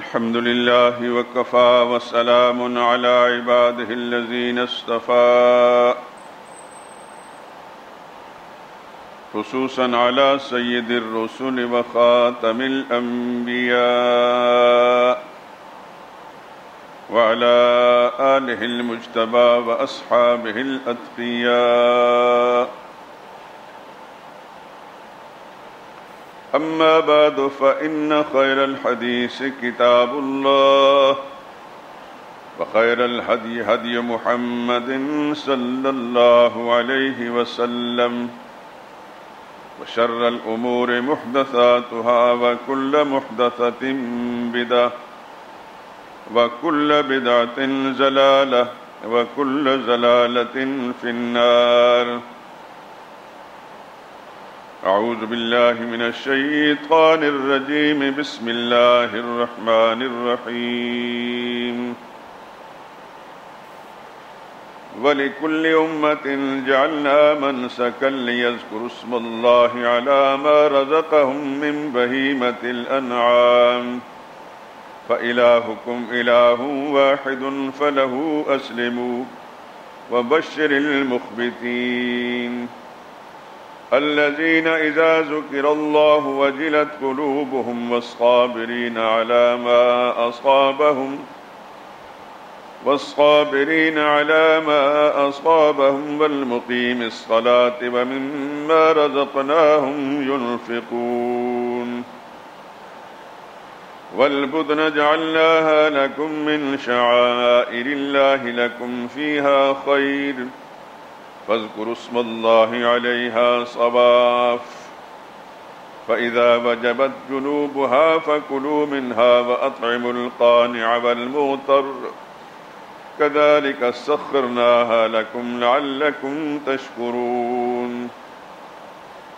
الحمد لله وكفى وسلام على عباده الذين اصطفى خصوصا على سيد الرسل وخاتم الأنبياء وعلى آله المجتبى وأصحابه الأتقياء. أما بعد فإن خير الحديث كتاب الله وخير الهدي هدي محمد صلى الله عليه وسلم وشر الأمور محدثاتها وكل محدثة بدعة وكل بدعة ضلالة وكل ضلالة في النار. أعوذ بالله من الشيطان الرجيم. بسم الله الرحمن الرحيم. وَلِكُلِّ أُمَّةٍ جَعَلْنَا مَنْسَكًا لِيَذْكُرُوا اسْمَ اللَّهِ عَلَى مَا رَزَقَهُم مِّن بَهِيمَةِ الْأَنْعَامِ فَإِلَٰهُكُمْ إِلَٰهٌ وَاحِدٌ فَلَهُ أَسْلِمُوا وَبَشِّرِ الْمُخْبِتِينَ الَّذِينَ إِذَا ذُكِرَ اللَّهُ وَجِلَتْ قُلُوبُهُمْ وَالصَّابِرِينَ عَلَى ما أصابهم والمقيم الصلاة ومما رزقناهم ينفقون. والبدن جعلناها لكم من شعائر الله لكم فيها خير فاذكروا اسم الله عليها صواف فإذا وجبت جنوبها فكلوا منها وأطعموا القانع والمغتر كذلك سخرناها لكم لعلكم تشكرون.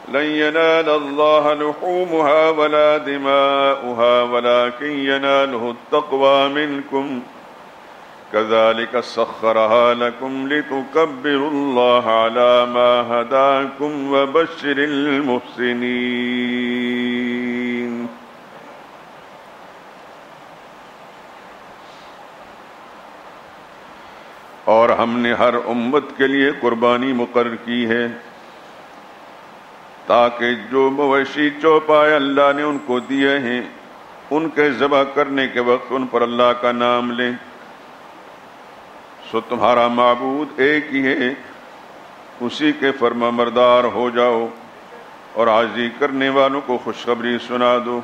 لن ينال الله لحومها ولا دماؤها ولكن يناله التقوى منكم كذلك سخرها لكم لتكبروا الله على ما هداكم وبشر المحسنين. اور ہم نے ہر امت کے لیے قربانی مقرر کی ہے تاکہ جو مویشی چوپائے اللہ نے ان کو دیے ہیں ان کے ذبح کرنے کے وقت ان پر اللہ کا نام لیں. سو تمہارا معبود ایک ہی ہے، اسی کے فرما بردار ہو جاؤ اور عاجزی کرنے والوں کو خوشخبری سنا دو.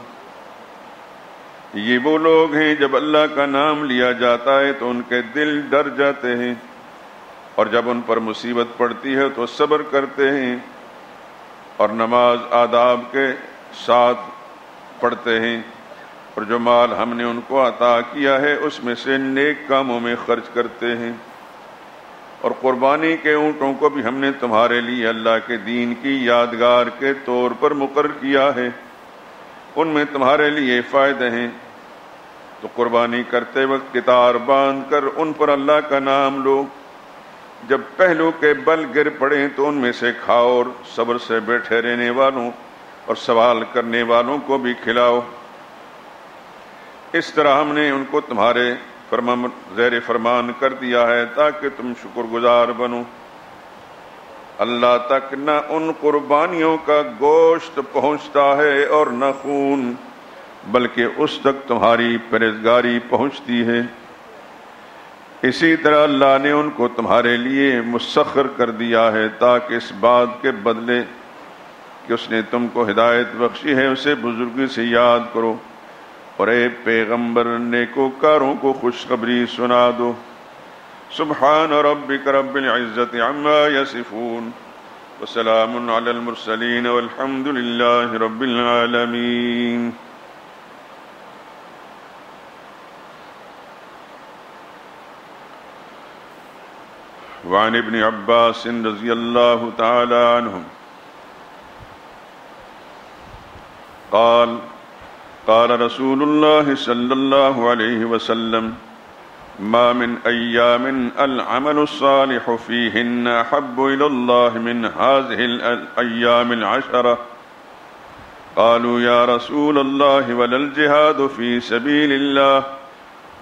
یہ وہ لوگ ہیں جب اللہ کا نام لیا جاتا ہے تو ان کے دل ڈر جاتے ہیں اور جب ان پر مصیبت پڑتی ہے تو صبر کرتے ہیں اور نماز آداب کے ساتھ پڑھتے ہیں اور جو مال ہم نے ان کو عطا کیا ہے اس میں سے نیک کاموں میں خرچ کرتے ہیں. اور قربانی کے اونٹوں کو بھی ہم نے تمہارے لیے اللہ کے دین کی یادگار کے طور پر مقرر کیا ہے، ان میں تمہارے لیے فائدے ہیں. تو قربانی کرتے وقت کتار باندھ کر ان پر اللہ کا نام لو. جب پہلو کے بل گر پڑیں تو ان میں سے کھاؤ اور صبر سے بیٹھے رہنے والوں اور سوال کرنے والوں کو بھی کھلاؤ. اس طرح ہم نے ان کو تمہارے زیر فرمان کر دیا ہے تاکہ تم شکر گزار بنو. اللہ تک نہ ان قربانیوں کا گوشت پہنچتا ہے اور نہ خون، بلکہ اس تک تمہاری پرہیزگاری پہنچتی ہے. اسی طرح اللہ نے ان کو تمہارے لیے مسخر کر دیا ہے تاکہ اس بات کے بدلے کہ اس نے تم کو ہدایت بخشی ہے اسے بزرگی سے یاد کرو اور اے پیغمبر نیکوکاروں کو خوشخبری سنا دو. سبحان ربک رب العزت عما یصفون وسلام علی المرسلین والحمد للہ رب العالمین. وعن ابن عباس رضی اللہ تعالی عنہم قال رسول اللہ صلی اللہ علیہ وسلم ما من ایام العمل الصالح فیہن احب الی اللہ من هذه الایام العشرہ قالوا يا رسول الله ولا الجهاد في سبيل الله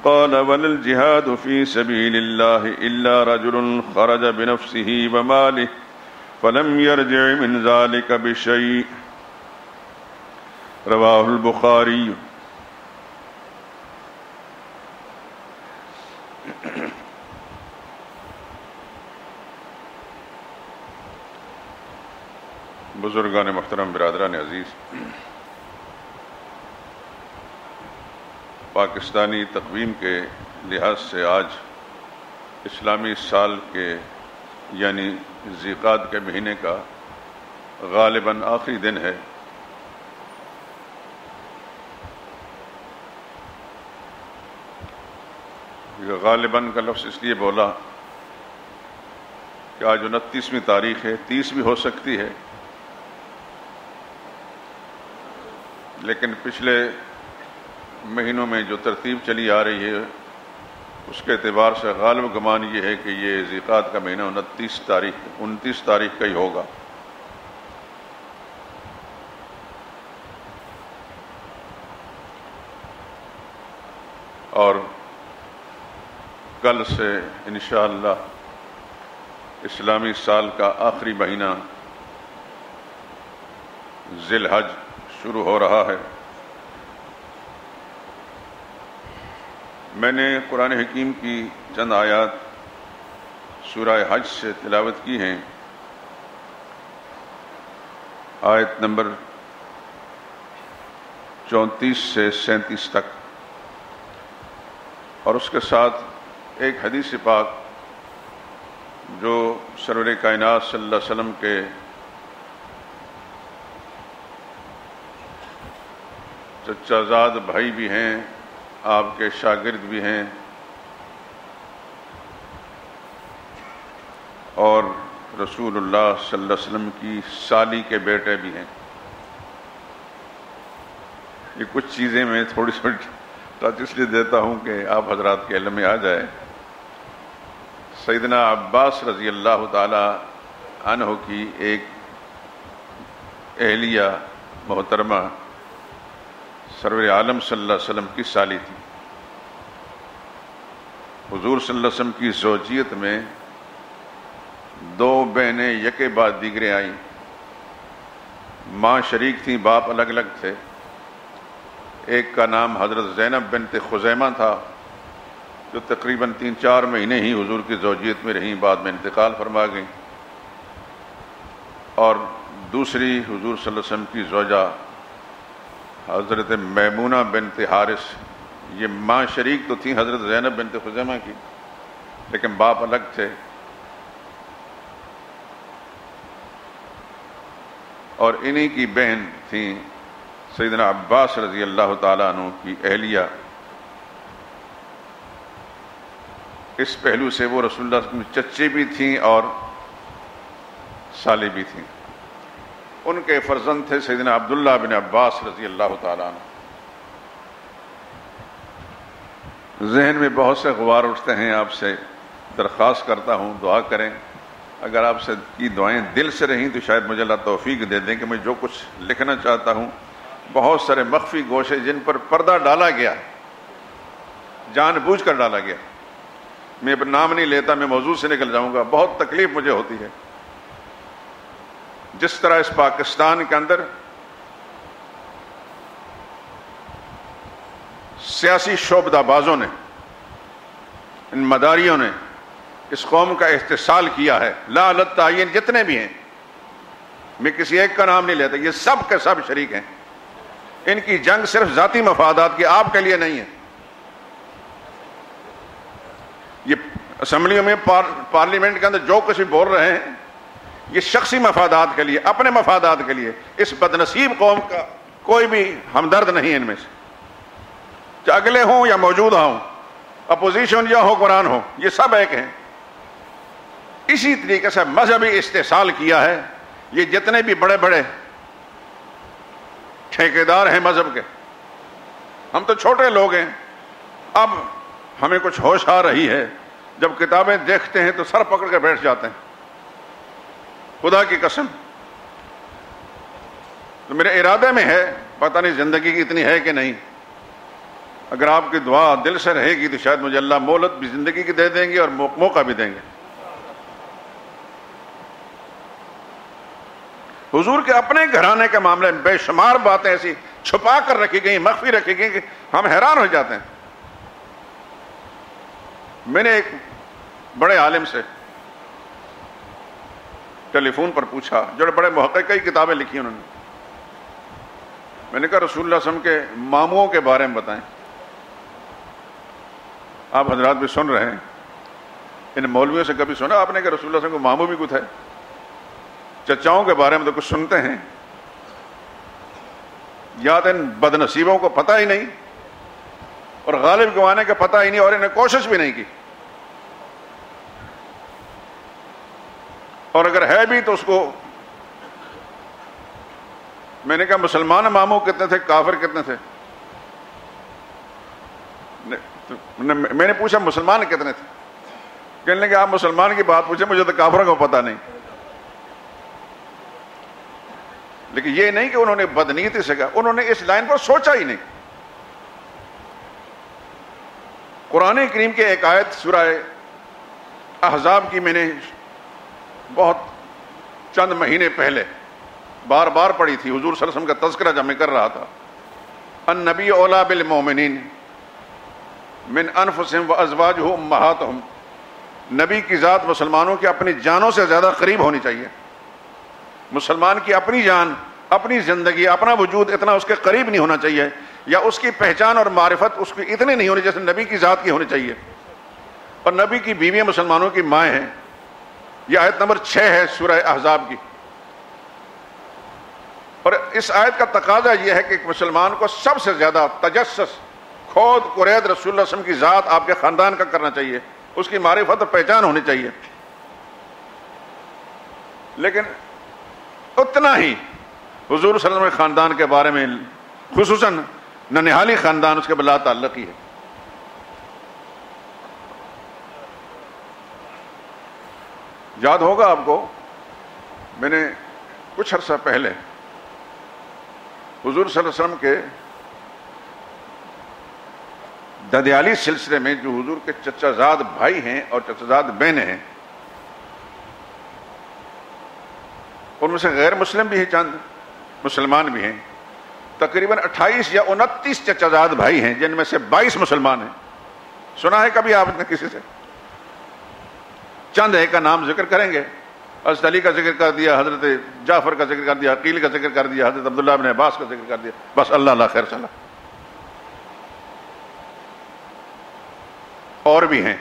قال ولا الجهاد في سبيل الله إلا رجل خرج بنفسه وماله فلم يرجع من ذلك بشيء رواه البخاري۔ بزرگان محترم، برادران عزیز، پاکستانی تقویم کے لحاظ سے آج اسلامی سال کے یعنی ذی القعدہ کے مہینے کا غالباً آخری دن ہے۔ غالباً کا لفظ اس لیے بولا کہ آج 29ویں تاریخ ہے، 30 بھی ہو سکتی ہے، لیکن پچھلے مہینوں میں جو ترتیب چلی آ رہی ہے اس کے اعتبار سے غالب گمان یہ ہے کہ یہ ذی القعدہ کا مہینہ 29 تاریخ کا ہی ہوگا۔ اور کل سے انشاءاللہ اسلامی سال کا آخری مہینہ ذی الحج شروع ہو رہا ہے۔ میں نے قرآن حکیم کی چند آیات سورہ حج سے تلاوت کی ہیں، آیت نمبر 34 سے 37 تک، اور اس کے ساتھ ایک حدیث پاک جو سرور کائنات صلی اللہ علیہ وسلم کے چچا زاد بھائی بھی ہیں، آپ کے شاگرد بھی ہیں، اور رسول اللہ صلی اللہ علیہ وسلم کی سالی کے بیٹے بھی ہیں۔ یہ کچھ چیزیں میں تھوڑی ٹچ اس لیے دیتا ہوں کہ آپ حضرات کے علم میں آ جائے۔ سیدنا عباس رضی اللہ تعالی عنہ کی ایک اہلیہ محترمہ سرور عالم صلی اللہ علیہ وسلم کی سالی تھی۔ حضور صلی اللہ علیہ وسلم کی زوجیت میں 2 بہنیں یکے بعد دیگرے آئیں، ماں شریک تھیں، باپ الگ الگ تھے۔ ایک کا نام حضرت زینب بنت خزیمہ تھا جو تقریباً 3-4 مہینے ہی حضور کی زوجیت میں رہیں، بعد میں انتقال فرما گئیں، اور دوسری حضور صلی اللہ علیہ وسلم کی زوجہ حضرت میمونہ بنت حارث، یہ ماں شریک تو تھیں حضرت زینب بنت خزیمہ کی، لیکن باپ الگ تھے، اور انہی کی بہن تھیں سیدنا عباس رضی اللہ تعالیٰ عنہ کی اہلیہ۔ اس پہلو سے وہ رسول اللہ صلی اللہ علیہ وسلم چچے بھی تھیں اور سالی بھی تھیں۔ ان کے فرزند تھے سیدنا عبداللہ بن عباس رضی اللہ تعالیٰ عنہ۔ ذہن میں بہت سے غبار اٹھتے ہیں، آپ سے درخواست کرتا ہوں دعا کریں۔ اگر آپ سے کی دعائیں دل سے رہیں تو شاید مجھے اللہ توفیق دے دیں کہ میں جو کچھ لکھنا چاہتا ہوں، بہت سارے مخفی گوشے جن پر پردہ ڈالا گیا، جان بوجھ کر ڈالا گیا۔ میں اب نام نہیں لیتا، میں موضوع سے نکل جاؤں گا، بہت تکلیف مجھے ہوتی ہے۔ جس طرح اس پاکستان کے اندر سیاسی شعبدہ بازوں نے، ان مداریوں نے اس قوم کا احتسال کیا ہے، لا تعین جتنے بھی ہیں، میں کسی ایک کا نام نہیں لیتا، یہ سب کے سب شریک ہیں۔ ان کی جنگ صرف ذاتی مفادات کی، آپ کے لیے نہیں ہے۔ یہ اسمبلیوں میں پارلیمنٹ کے اندر جو کچھ بھی بول رہے ہیں، یہ شخصی مفادات کے لیے، اپنے مفادات کے لیے۔ اس بدنصیب قوم کا کوئی بھی ہمدرد نہیں ان میں سے، چاہے اگلے ہوں یا موجودہ ہوں، اپوزیشن یا حکمران ہو، یہ سب ایک ہیں۔ اسی طریقے سے مذہبی استحصال کیا ہے یہ جتنے بھی بڑے بڑے ٹھیکیدار ہیں مذہب کے۔ ہم تو چھوٹے لوگ ہیں، اب ہمیں کچھ ہوش آ رہی ہے، جب کتابیں دیکھتے ہیں تو سر پکڑ کے بیٹھ جاتے ہیں۔ خدا کی قسم تو میرے ارادے میں ہے، پتہ نہیں زندگی کی اتنی ہے کہ نہیں. اگر آپ کی دعا دل سے رہے گی تو شاید مجھے اللہ مہلت بھی زندگی کی دے دیں گے اور موقع بھی دیں گے. حضور کے اپنے گھرانے کے معاملے میں بے شمار باتیں ایسی چھپا کر رکھی گئی، مخفی رکھی گئی کہ ہم حیران ہو جاتے ہیں. میں نے ایک بڑے عالم سے ٹیلی فون پر پوچھا، جو بڑے محقق کئی کتابیں لکھی انہوں نے. میں نے کہا رسول اللہ صلی اللہ علیہ وسلم کے ماموں کے بارے میں بتائیں. آپ حضرات بھی سن رہے ہیں، ان مولویوں سے کبھی سنا آپ نے کہ رسول اللہ صلی اللہ علیہ وسلم کو ماموں بھی کچھ ہے؟ چچاؤں کے بارے میں تو کچھ سنتے ہیں، یا تو ان بد نصیبوں کو پتہ ہی نہیں اور غالب گوانے کا پتہ ہی نہیں، اور انہیں کوشش بھی نہیں کی، اور اگر ہے بھی تو اس کو. میں نے کہا مسلمان ماموں کتنے تھے، کافر کتنے تھے؟ میں نے پوچھا مسلمان کتنے تھے؟ کہنے لگے آپ مسلمان کی بات پوچھیں، مجھے تو کافروں کو پتہ نہیں. لیکن یہ نہیں کہ انہوں نے بدنیتی سے کہا، انہوں نے اس لائن پر سوچا ہی نہیں. قرآن کریم کے ایک آیت سورہ احزاب کی میں نے بہت چند مہینے پہلے بار بار پڑھی تھی. حضور صلی اللہ علیہ وسلم کا تذکرہ جب میں کر رہا تھا، النبی اولیٰ بالمؤمنین من انفسہم وازواجہ امہاتہم، نبی کی ذات مسلمانوں کی اپنی جانوں سے زیادہ قریب ہونی چاہیے. مسلمان کی اپنی جان، اپنی زندگی، اپنا وجود اتنا اس کے قریب نہیں ہونا چاہیے، یا اس کی پہچان اور معرفت اس کی اتنی نہیں ہونی جیسے نبی کی ذات کی ہونی چاہیے. اور نبی کی بیویاں مسلمانوں کی مائیں ہیں. یہ آیت نمبر 6 ہے سورہ احزاب کی. اور اس آیت کا تقاضا یہ ہے کہ ایک مسلمان کو سب سے زیادہ تجسس، کھود کرید رسول اللہ صلی اللہ علیہ وسلم کی ذات آپ کے خاندان کا کرنا چاہیے، اس کی معرفت اور پہچان ہونی چاہیے. لیکن اتنا ہی حضور صلی اللہ علیہ وسلم کے خاندان کے بارے میں، خصوصاً ننہالی خاندان، اس کے بلا تعلق ہی ہے. یاد ہوگا آپ کو، میں نے کچھ عرصہ پہلے حضور صلی اللہ علیہ وسلم کے ددیالی سلسلے میں جو حضور کے چچا زاد بھائی ہیں اور چچا زاد بہنیں ہیں، ان میں سے غیر مسلم بھی ہیں، چند مسلمان بھی ہیں. تقریباً 28 یا 29 چچا زاد بھائی ہیں، جن میں سے 22 مسلمان ہیں. سنا ہے کبھی آپ نے کسی سے؟ چند ایک کا نام ذکر کریں گے. حضرت علی کا ذکر کر دیا، حضرت جعفر کا ذکر کر دیا، عقیل کا ذکر کر دیا، حضرت عبداللہ بن عباس کا ذکر کر دیا، بس اللہ اللہ خیر چلا. اور بھی ہیں.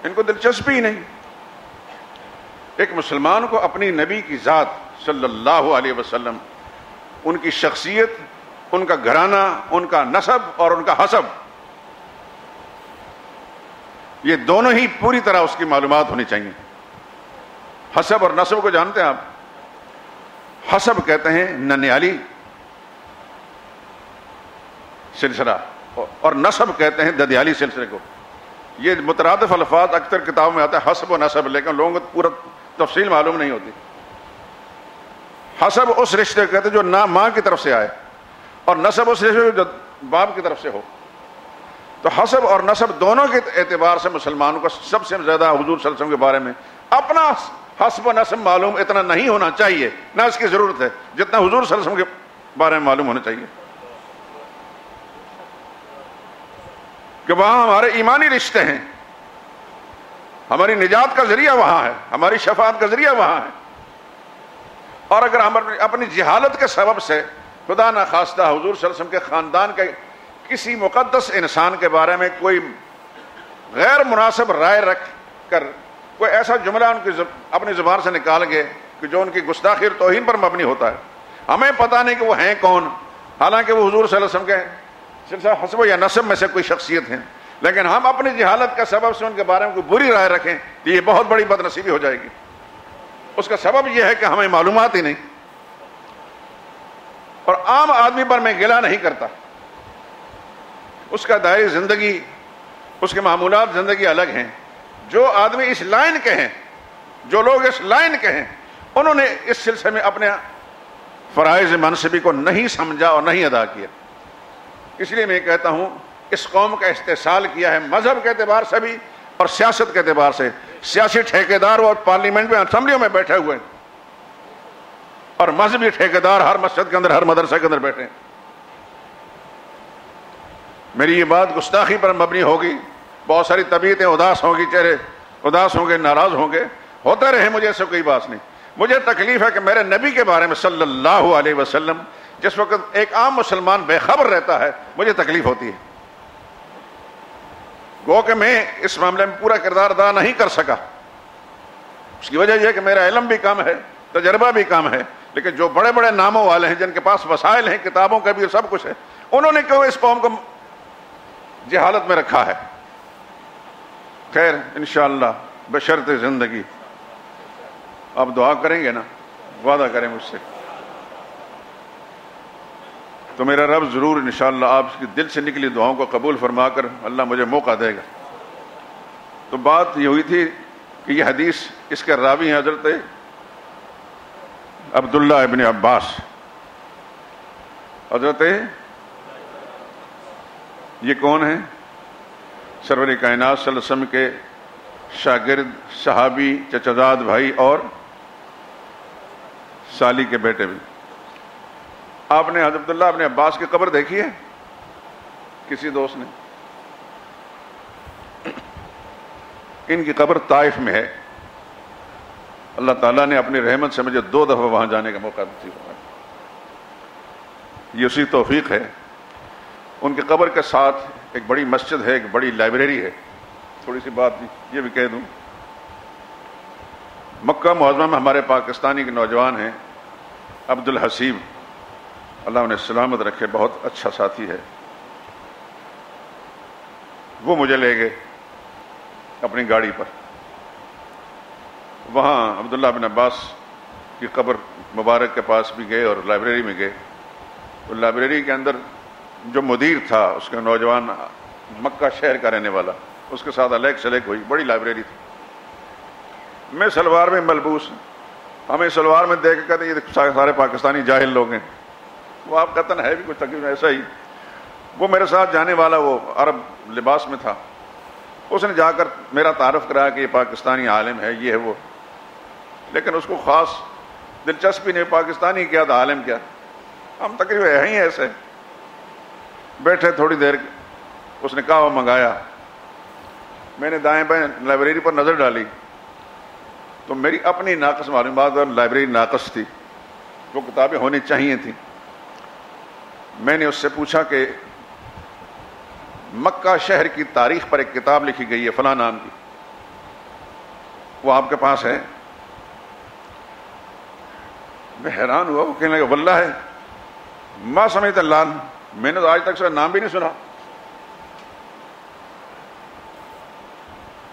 ان کو دلچسپی ہی نہیں. ایک مسلمان کو اپنی نبی کی ذات صلی اللہ علیہ وسلم، ان کی شخصیت، ان کا گھرانہ، ان کا نسب اور ان کا حسب، یہ دونوں ہی پوری طرح اس کی معلومات ہونی چاہیے. حسب اور نسب کو جانتے ہیں آپ؟ حسب کہتے ہیں ننیالی سلسلہ، اور نسب کہتے ہیں ددیالی سلسلے کو. یہ مترادف الفاظ اکثر کتابوں میں آتا ہے حسب و نسب، لیکن لوگوں کو پورا تفصیل معلوم نہیں ہوتی. حسب اس رشتے کو کہتے ہیں جو نہ ماں کی طرف سے آئے، اور نسب اس رشتے جو باپ کی طرف سے ہو. تو حسب اور نسب دونوں کے اعتبار سے مسلمانوں کو سب سے زیادہ حضور صلی اللہ علیہ وسلم کے بارے میں اپنا حسب و نسب معلوم اتنا نہیں ہونا چاہیے، نہ اس کی ضرورت ہے، جتنا حضور صلی اللہ علیہ وسلم کے بارے میں معلوم ہونا چاہیے. کہ وہاں ہمارے ایمانی رشتے ہیں، ہماری نجات کا ذریعہ وہاں ہے، ہماری شفاعت کا ذریعہ وہاں ہے. اور اگر ہم اپنی جہالت کے سبب سے خدا نخواستہ حضور صلی اللہ علیہ وسلم کے خاندان کے کسی مقدس انسان کے بارے میں کوئی غیر مناسب رائے رکھ کر کوئی ایسا جملہ ان کی اپنی زبان سے نکال گئے کہ جو ان کی گستاخی اور توہین پر مبنی ہوتا ہے، ہمیں پتہ نہیں کہ وہ ہیں کون، حالانکہ وہ حضور صلی اللہ علیہ وسلم کے سلسلہ حسب یا نسب میں سے کوئی شخصیت ہیں، لیکن ہم اپنی جہالت کے سبب سے ان کے بارے میں کوئی بری رائے رکھیں تو یہ بہت بڑی بد نصیبی ہو جائے گی. اس کا سبب یہ ہے کہ ہمیں معلومات ہی نہیں. اور عام آدمی پر میں گلہ نہیں کرتا، اس کا دائرہ زندگی، اس کے معمولات زندگی الگ ہیں. جو آدمی اس لائن کے ہیں جو لوگ اس لائن کے ہیں انہوں نے اس سلسلے میں اپنے فرائض منصبی کو نہیں سمجھا اور نہیں ادا کیا. اس لیے میں کہتا ہوں اس قوم کا استحصال کیا ہے مذہب کے اعتبار سے بھی اور سیاست کے اعتبار سے. سیاسی ٹھیکیدار اور پارلیمنٹ میں اسمبلیوں میں بیٹھے ہوئے ہیں اور مذہبی ٹھیکیدار ہر مسجد کے اندر ہر مدرسے کے اندر بیٹھے ہیں. میری یہ بات گستاخی پر مبنی ہوگی, بہت ساری طبیعتیں اداس ہوں گی, چہرے اداس ہوں گے, ناراض ہوں گے, ہوتے رہے, مجھے ایسا کوئی بات نہیں. مجھے تکلیف ہے کہ میرے نبی کے بارے میں صلی اللہ علیہ وسلم جس وقت ایک عام مسلمان بے خبر رہتا ہے مجھے تکلیف ہوتی ہے. گو کہ میں اس معاملے میں پورا کردار ادا نہیں کر سکا. اس کی وجہ یہ ہے کہ میرا علم بھی کم ہے, تجربہ بھی کم ہے. لیکن جو بڑے بڑے ناموں والے ہیں, جن کے پاس وسائل ہیں, کتابوں کا بھی سب کچھ ہے, انہوں نے کیوں اس قوم کو جہالت میں رکھا ہے. خیر انشاءاللہ بشرط زندگی آپ دعا کریں گے نا, وعدہ کریں مجھ سے, تو میرا رب ضرور انشاءاللہ آپ کی دل سے نکلی دعاؤں کو قبول فرما کر اللہ مجھے موقع دے گا. تو بات یہ ہوئی تھی کہ یہ حدیث اس کے راوی ہیں حضرت عبداللہ ابن عباس. حضرت یہ کون ہیں؟ سرور کائنات صلی اللہ علیہ وسلم کے شاگرد, صحابی, چچزاد بھائی اور سالی کے بیٹے بھی. آپ نے حضرت عبداللہ ابن عباس کی قبر دیکھی ہے کسی دوست نے؟ ان کی قبر طائف میں ہے. اللہ تعالیٰ نے اپنی رحمت سے مجھے 2 دفعہ وہاں جانے کا موقع دیا. یہ اسی توفیق ہے. ان کی قبر کے ساتھ ایک بڑی مسجد ہے, ایک بڑی لائبریری ہے. تھوڑی سی بات یہ بھی کہہ دوں, مکہ معظمہ میں ہمارے پاکستانی کے نوجوان ہیں عبد الحسیب, اللہ انہیں سلامت رکھے, بہت اچھا ساتھی ہے. وہ مجھے لے گئے اپنی گاڑی پر, وہاں عبداللہ بن عباس کی قبر مبارک کے پاس بھی گئے اور لائبریری میں گئے. تو لائبریری کے اندر جو مدیر تھا اس کا نوجوان مکہ شہر کا رہنے والا, اس کے ساتھ الیک سلیک ہوئی. بڑی لائبریری تھی. میں سلوار میں ملبوس, ہمیں سلوار میں دیکھ کر یہ سارے پاکستانی جاہل لوگ ہیں. وہ آپ کہتے ہے بھی کچھ تقریباً ایسا ہی. وہ میرے ساتھ جانے والا وہ عرب لباس میں تھا. اس نے جا کر میرا تعارف کرایا کہ یہ پاکستانی عالم ہے, یہ ہے وہ. لیکن اس کو خاص دلچسپی نہیں, پاکستانی کیا تھا عالم کیا. ہم تقریباً ہیں ہی ایسے. بیٹھے تھوڑی دیر, اس نے کہا منگایا. میں نے دائیں بائیں لائبریری پر نظر ڈالی تو میری اپنی ناقص معلومات اور لائبریری ناقص تھی, وہ کتابیں ہونی چاہیے تھیں. میں نے اس سے پوچھا کہ مکہ شہر کی تاریخ پر ایک کتاب لکھی گئی ہے فلاں نام کی, وہ آپ کے پاس ہے؟ میں حیران ہوا. وہ کہنے لگا واللہ ہے, ما سمعت اللہ, میں نے تو آج تک اس کا نام بھی نہیں سنا.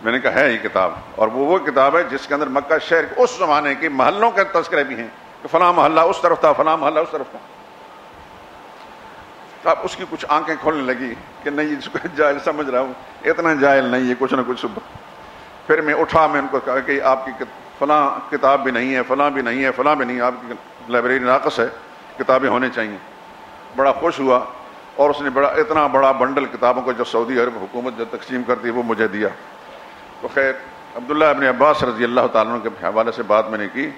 میں نے کہا ہے یہ کتاب, اور وہ کتاب ہے جس کے اندر مکہ شہر کے اس زمانے کے محلوں کے تذکرے بھی ہیں کہ فلاں محلہ اس طرف تھا, فلاں محلہ اس طرف تھا. اب اس کی کچھ آنکھیں کھولنے لگی کہ نہیں اس کو جاہل سمجھ رہا ہوں, اتنا جاہل نہیں ہے, کچھ نہ کچھ. پھر میں اٹھا, میں ان کو کہا کہ آپ کی فلاں کتاب بھی نہیں ہے, فلاں بھی نہیں ہے, فلاں بھی نہیں ہے, آپ کی لائبریری ناقص ہے, کتابیں ہونے چاہیے. بڑا خوش ہوا اور اس نے اتنا بڑا بنڈل کتابوں کو جو سعودی عرب حکومت جو تقسیم کرتی ہے وہ مجھے دیا. تو خیر عبداللہ ابن عباس رضی اللہ تعالیٰ عنہ کے حوالے سے بات میں نے کی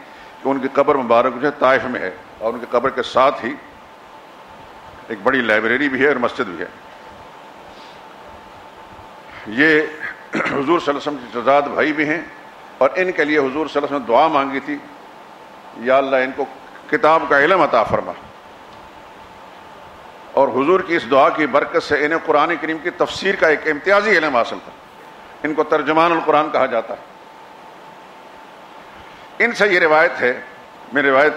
کہ ان کی قبر مبارک جو ہے طائف میں ہے, اور ان کی قبر کے ساتھ ہی ایک بڑی لائبریری بھی ہے اور مسجد بھی ہے. یہ حضور صلی اللہ علیہ وسلم کے چچزاد بھائی بھی ہیں, اور ان کے لیے حضور صلی اللہ علیہ وسلم نے دعا مانگی تھی, یا اللہ ان کو کتاب کا علم عطا فرما. اور حضور کی اس دعا کی برکت سے انہیں قرآن کریم کی تفسیر کا ایک امتیازی علم حاصل تھا. ان کو ترجمان القرآن کہا جاتا ہے. ان سے یہ روایت ہے, میں روایت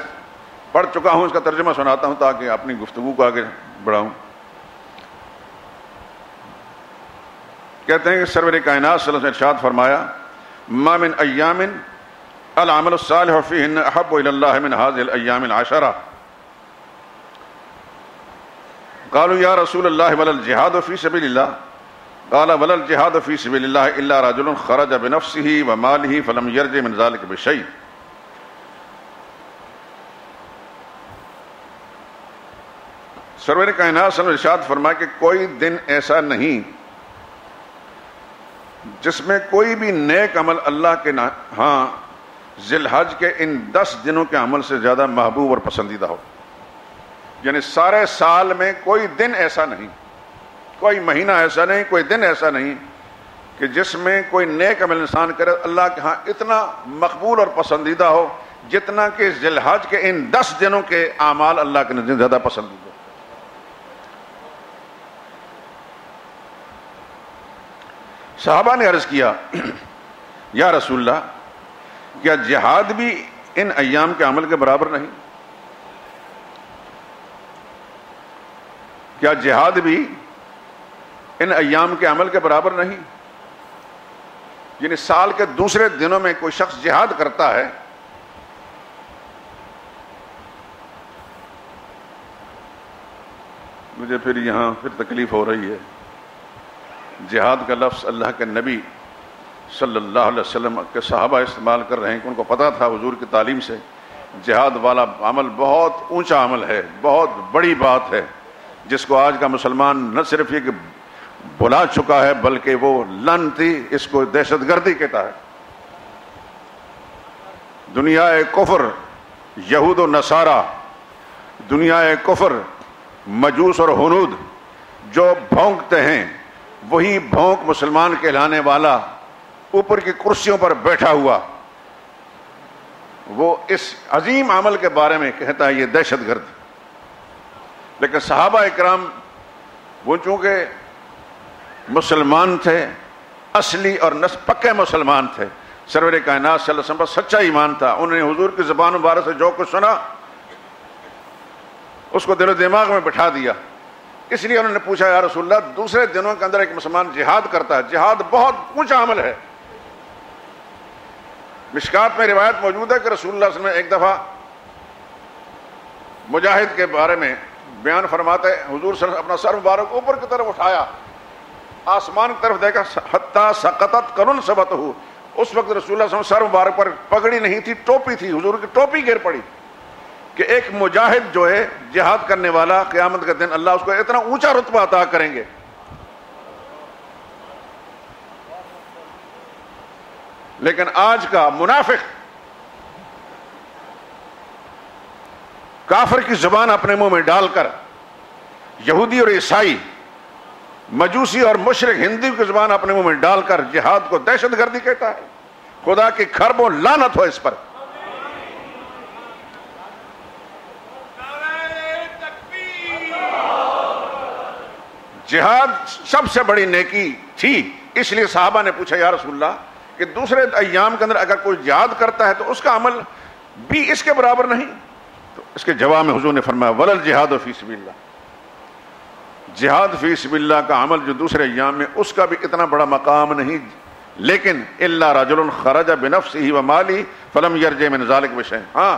پڑھ چکا ہوں, اس کا ترجمہ سناتا ہوں تاکہ اپنی گفتگو کو آگے بڑھاؤں. کہتے ہیں کہ سرور کائنات صلی اللہ علیہ وسلم نے ارشاد فرمایا, ما من ایام العمل الصالح فیہن احب الی اللہ من هذه الایام العشرہ. قالوا یا رسول اللہ ولا الجہاد فی سبیل اللہ. قال ولا الجہاد فی سبیل اللہ الا رجل خرج بنفسه وماله فلم یرجع من ذلك بشیء. سرور کائنات صلی اللہ علیہ وسلم ارشاد فرمایا کہ کوئی دن ایسا نہیں جس میں کوئی بھی نیک عمل اللہ کے ہاں ذی الحج کے ان 10 دنوں کے عمل سے زیادہ محبوب اور پسندیدہ ہو. یعنی سارے سال میں کوئی دن ایسا نہیں، کوئی مہینہ ایسا نہیں، کوئی دن ایسا نہیں کہ جس میں کوئی نیک عمل انسان کرے اللہ کے ہاں اتنا مقبول اور پسندیدہ ہو جتنا کہ ذی الحج کے ان 10 دنوں کے اعمال اللہ کے نزدیک زیادہ پسندیدہ. صحابہ نے عرض کیا یا رسول اللہ کیا جہاد بھی ان ایام کے عمل کے برابر نہیں؟ کیا جہاد بھی ان ایام کے عمل کے برابر نہیں؟ یعنی سال کے دوسرے دنوں میں کوئی شخص جہاد کرتا ہے مجھے پھر یہاں تکلیف ہو رہی ہے. جہاد کا لفظ اللہ کے نبی صلی اللہ علیہ وسلم کے صحابہ استعمال کر رہے ہیں کہ ان کو پتا تھا حضور کی تعلیم سے جہاد والا عمل بہت اونچا عمل ہے، بہت بڑی بات ہے، جس کو آج کا مسلمان نہ صرف یہ کہ بھلا چکا ہے بلکہ وہ لعنتی اس کو دہشت گردی کہتا ہے. دنیا کفر یہود و نصارہ، دنیا کفر مجوس اور ہنود جو بھونکتے ہیں وہی بھونک مسلمان کہلانے والا اوپر کی کرسیوں پر بیٹھا ہوا وہ اس عظیم عمل کے بارے میں کہتا ہے یہ دہشت گرد. لیکن صحابہ اکرام وہ چونکہ مسلمان تھے، اصلی اور پکے مسلمان تھے، سرور کائنات صلی اللہ علیہ وسلم پر سچا ایمان تھا، انہوں نے حضور کی زبان مبارک سے جو کچھ سنا اس کو دل و دماغ میں بٹھا دیا. اس لیے انہوں نے پوچھا یا رسول اللہ دوسرے دنوں کے اندر ایک مسلمان جہاد کرتا ہے، جہاد بہت اونچا عمل ہے. مشکات میں روایت موجود ہے کہ رسول اللہ صلی اللہ علیہ وسلم ایک دفعہ مجاہد کے بارے میں بیان فرماتے حضور صلی اللہ علیہ وسلم اپنا سر مبارک اوپر کی طرف اٹھایا، آسمان کی طرف دیکھا، حتی سقطت قرن ثبتہ. اس وقت رسول اللہ صلی اللہ علیہ وسلم سر مبارک پر پگڑی نہیں تھی، ٹوپی تھی، حضور کی ٹوپی گر پڑی کہ ایک مجاہد جو ہے جہاد کرنے والا قیامت کے دن اللہ اس کو اتنا اونچا رتبہ عطا کریں گے. لیکن آج کا منافق کافر کی زبان اپنے منہ میں ڈال کر یہودی اور عیسائی، مجوسی اور مشرک ہندو کی زبان اپنے منہ میں ڈال کر جہاد کو دہشت گردی کہتا ہے. خدا کی کھربوں لعنت ہو اس پر. جہاد سب سے بڑی نیکی تھی، اس لیے صحابہ نے پوچھا یا رسول اللہ کہ دوسرے ایام کے اندر اگر کوئی جہاد کرتا ہے تو اس کا عمل بھی اس کے برابر نہیں؟ تو اس کے جواب میں حضور نے فرمایا ولا الجہاد فی سبیل اللہ. جہاد فی سبیل اللہ کا عمل جو دوسرے ایام میں اس کا بھی اتنا بڑا مقام نہیں، لیکن الا رجل خرج بنفسه وماله فلم يرجع من ذلك بشيء. ہاں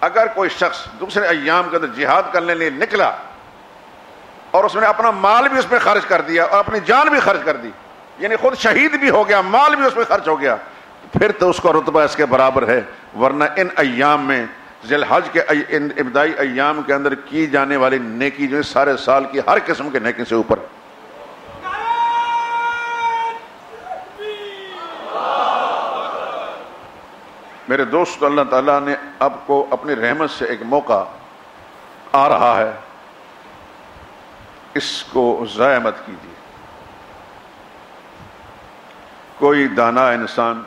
اگر کوئی شخص دوسرے ایام کے اندر جہاد کرنے لیے نکلا اور اس نے اپنا مال بھی اس میں خرچ کر دیا اور اپنی جان بھی خرچ کر دی، یعنی خود شہید بھی ہو گیا، مال بھی اس میں خرچ ہو گیا، پھر تو اس کا رتبہ اس کے برابر ہے. ورنہ ان ایام میں ذی الحج کے ان ابتدائی ایام کے اندر کی جانے والی نیکی جو ہے سارے سال کی ہر قسم کے نیکی سے اوپر. میرے دوست، اللہ تعالیٰ نے اب کو اپنی رحمت سے ایک موقع آ رہا ہے، اس کو ضائع مت کیجیے. کوئی دانا انسان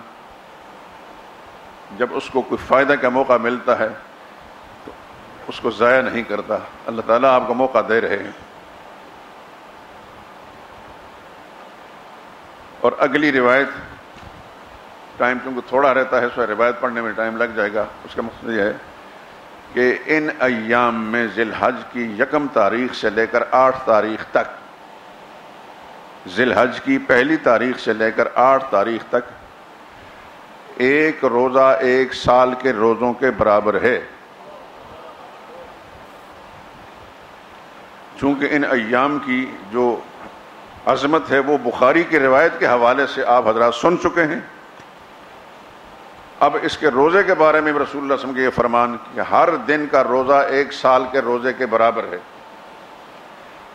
جب اس کو کوئی فائدہ کا موقع ملتا ہے تو اس کو ضائع نہیں کرتا. اللہ تعالیٰ آپ کو موقع دے رہے ہیں. اور اگلی روایت، ٹائم کیونکہ تھوڑا رہتا ہے، سو روایت پڑھنے میں ٹائم لگ جائے گا. اس کا مقصد یہ ہے کہ ان ایام میں ذی الحج کی 1 تاریخ سے لے کر 8 تاریخ تک، ذی الحج کی 1 تاریخ سے لے کر 8 تاریخ تک ایک روزہ 1 سال کے روزوں کے برابر ہے. چونکہ ان ایام کی جو عظمت ہے وہ بخاری کی روایت کے حوالے سے آپ حضرات سن چکے ہیں۔ اب اس کے روزے کے بارے میں رسول اللہ صلی اللہ علیہ وسلم کے یہ فرمان کہ ہر دن کا روزہ 1 سال کے روزے کے برابر ہے،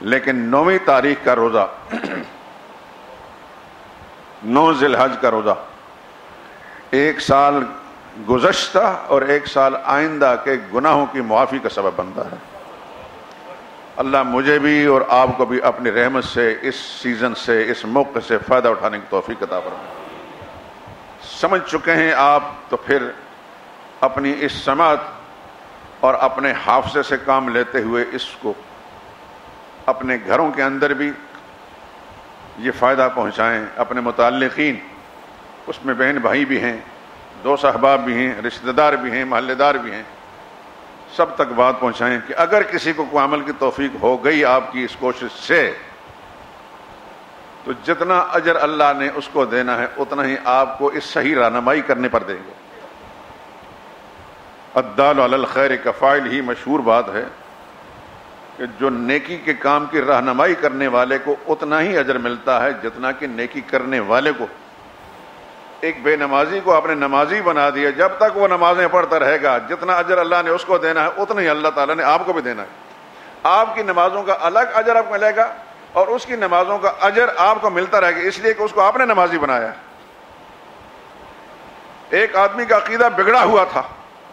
لیکن 9ویں تاریخ کا روزہ 9 ذی الحج کا روزہ 1 سال گزشتہ اور 1 سال آئندہ کے گناہوں کی معافی کا سبب بنتا ہے۔ اللہ مجھے بھی اور آپ کو بھی اپنی رحمت سے اس سیزن سے، اس موقع سے فائدہ اٹھانے کی توفیق عطا فرمائے۔ سمجھ چکے ہیں آپ تو پھر اپنی اس سماعت اور اپنے حافظے سے کام لیتے ہوئے اس کو اپنے گھروں کے اندر بھی یہ فائدہ پہنچائیں، اپنے متعلقین، اس میں بہن بھائی بھی ہیں، دوست احباب بھی ہیں، رشتہ دار بھی ہیں، محلے دار بھی ہیں، سب تک بات پہنچائیں کہ اگر کسی کو کوئی عمل کی توفیق ہو گئی آپ کی اس کوشش سے، تو جتنا اجر اللہ نے اس کو دینا ہے اتنا ہی آپ کو اس صحیح رہنمائی کرنے پر دیں گے۔ الدال علی الخیر کفاعل ہی مشہور بات ہے کہ جو نیکی کے کام کی رہنمائی کرنے والے کو اتنا ہی اجر ملتا ہے جتنا کہ نیکی کرنے والے کو۔ ایک بے نمازی کو آپ نے نمازی بنا دیا، جب تک وہ نمازیں پڑھتا رہے گا جتنا اجر اللہ نے اس کو دینا ہے اتنا ہی اللہ تعالیٰ نے آپ کو بھی دینا ہے۔ آپ کی نمازوں کا الگ اجر آپ کو ملے گا اور اس کی نمازوں کا اجر آپ کو ملتا رہے گا، اس لیے کہ اس کو آپ نے نمازی بنایا۔ ایک آدمی کا عقیدہ بگڑا ہوا تھا،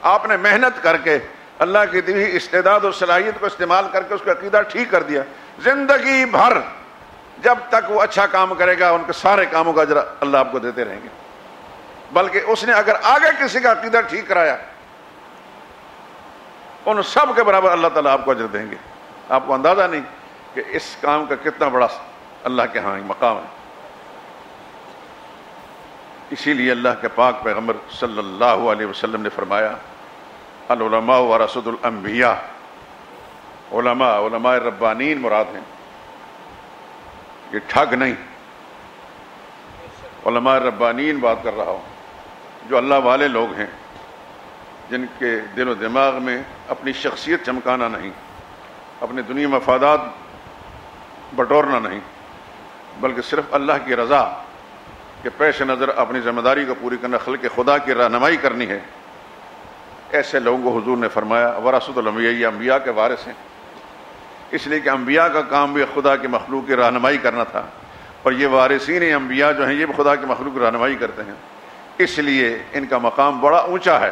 آپ نے محنت کر کے اللہ کی دی ہوئی استعداد اور صلاحیت کو استعمال کر کے اس کا عقیدہ ٹھیک کر دیا۔ زندگی بھر جب تک وہ اچھا کام کرے گا ان کے سارے کاموں کا اجر اللہ آپ کو دیتے رہیں گے، بلکہ اس نے اگر آگے کسی کا عقیدہ ٹھیک کرایا ان سب کے برابر اللہ تعالیٰ آپ کو اجر دیں گے۔ آپ کو اندازہ نہیں کہ اس کام کا کتنا بڑا اللہ کے ہاں مقام ہے۔ اسی لیے اللہ کے پاک پیغمبر صلی اللہ علیہ وسلم نے فرمایا العلماء ورثۃ الانبیاء، علماء ربانین مراد ہیں، یہ ٹھگ نہیں، علماء ربانین بات کر رہا ہوں، جو اللہ والے لوگ ہیں، جن کے دل و دماغ میں اپنی شخصیت چمکانا نہیں، اپنے دنیا مفادات بٹورنا نہیں، بلکہ صرف اللہ کی رضا کے پیش نظر اپنی ذمہ داری کو پوری کرنا، خلق خدا کی رہنمائی کرنی ہے۔ ایسے لوگوں کو حضور نے فرمایا ورثۃ الانبیاء، یہ انبیاء کے وارث ہیں، اس لیے کہ انبیاء کا کام بھی خدا کی مخلوق کی رہنمائی کرنا تھا، اور یہ وارثین انبیاء جو ہیں یہ بھی خدا کی مخلوق کی رہنمائی کرتے ہیں، اس لیے ان کا مقام بڑا اونچا ہے،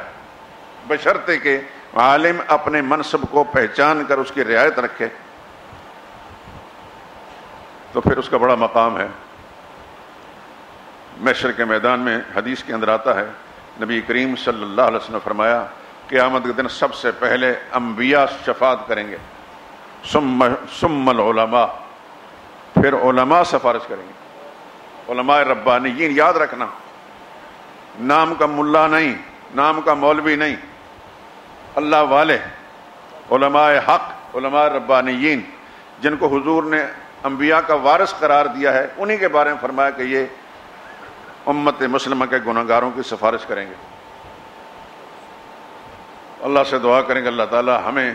بشرطے کہ عالم اپنے منصب کو پہچان کر اس کی رعایت رکھے تو پھر اس کا بڑا مقام ہے۔ محشر کے میدان میں حدیث کے اندر آتا ہے، نبی کریم صلی اللہ علیہ وسلم نے فرمایا قیامت کے دن سب سے پہلے انبیاء شفاعت کریں گے، ثم العلماء، پھر علماء سفارش کریں گے، علماء ربانیین۔ یاد رکھنا، نام کا ملا نہیں، نام کا مولوی نہیں، اللہ والے علماء حق، علماء ربانیین، جن کو حضور نے انبیاء کا وارث قرار دیا ہے، انہی کے بارے میں فرمایا کہ یہ امت مسلمہ کے گناہگاروں کی سفارش کریں گے۔ اللہ سے دعا کریں گے اللہ تعالی ہمیں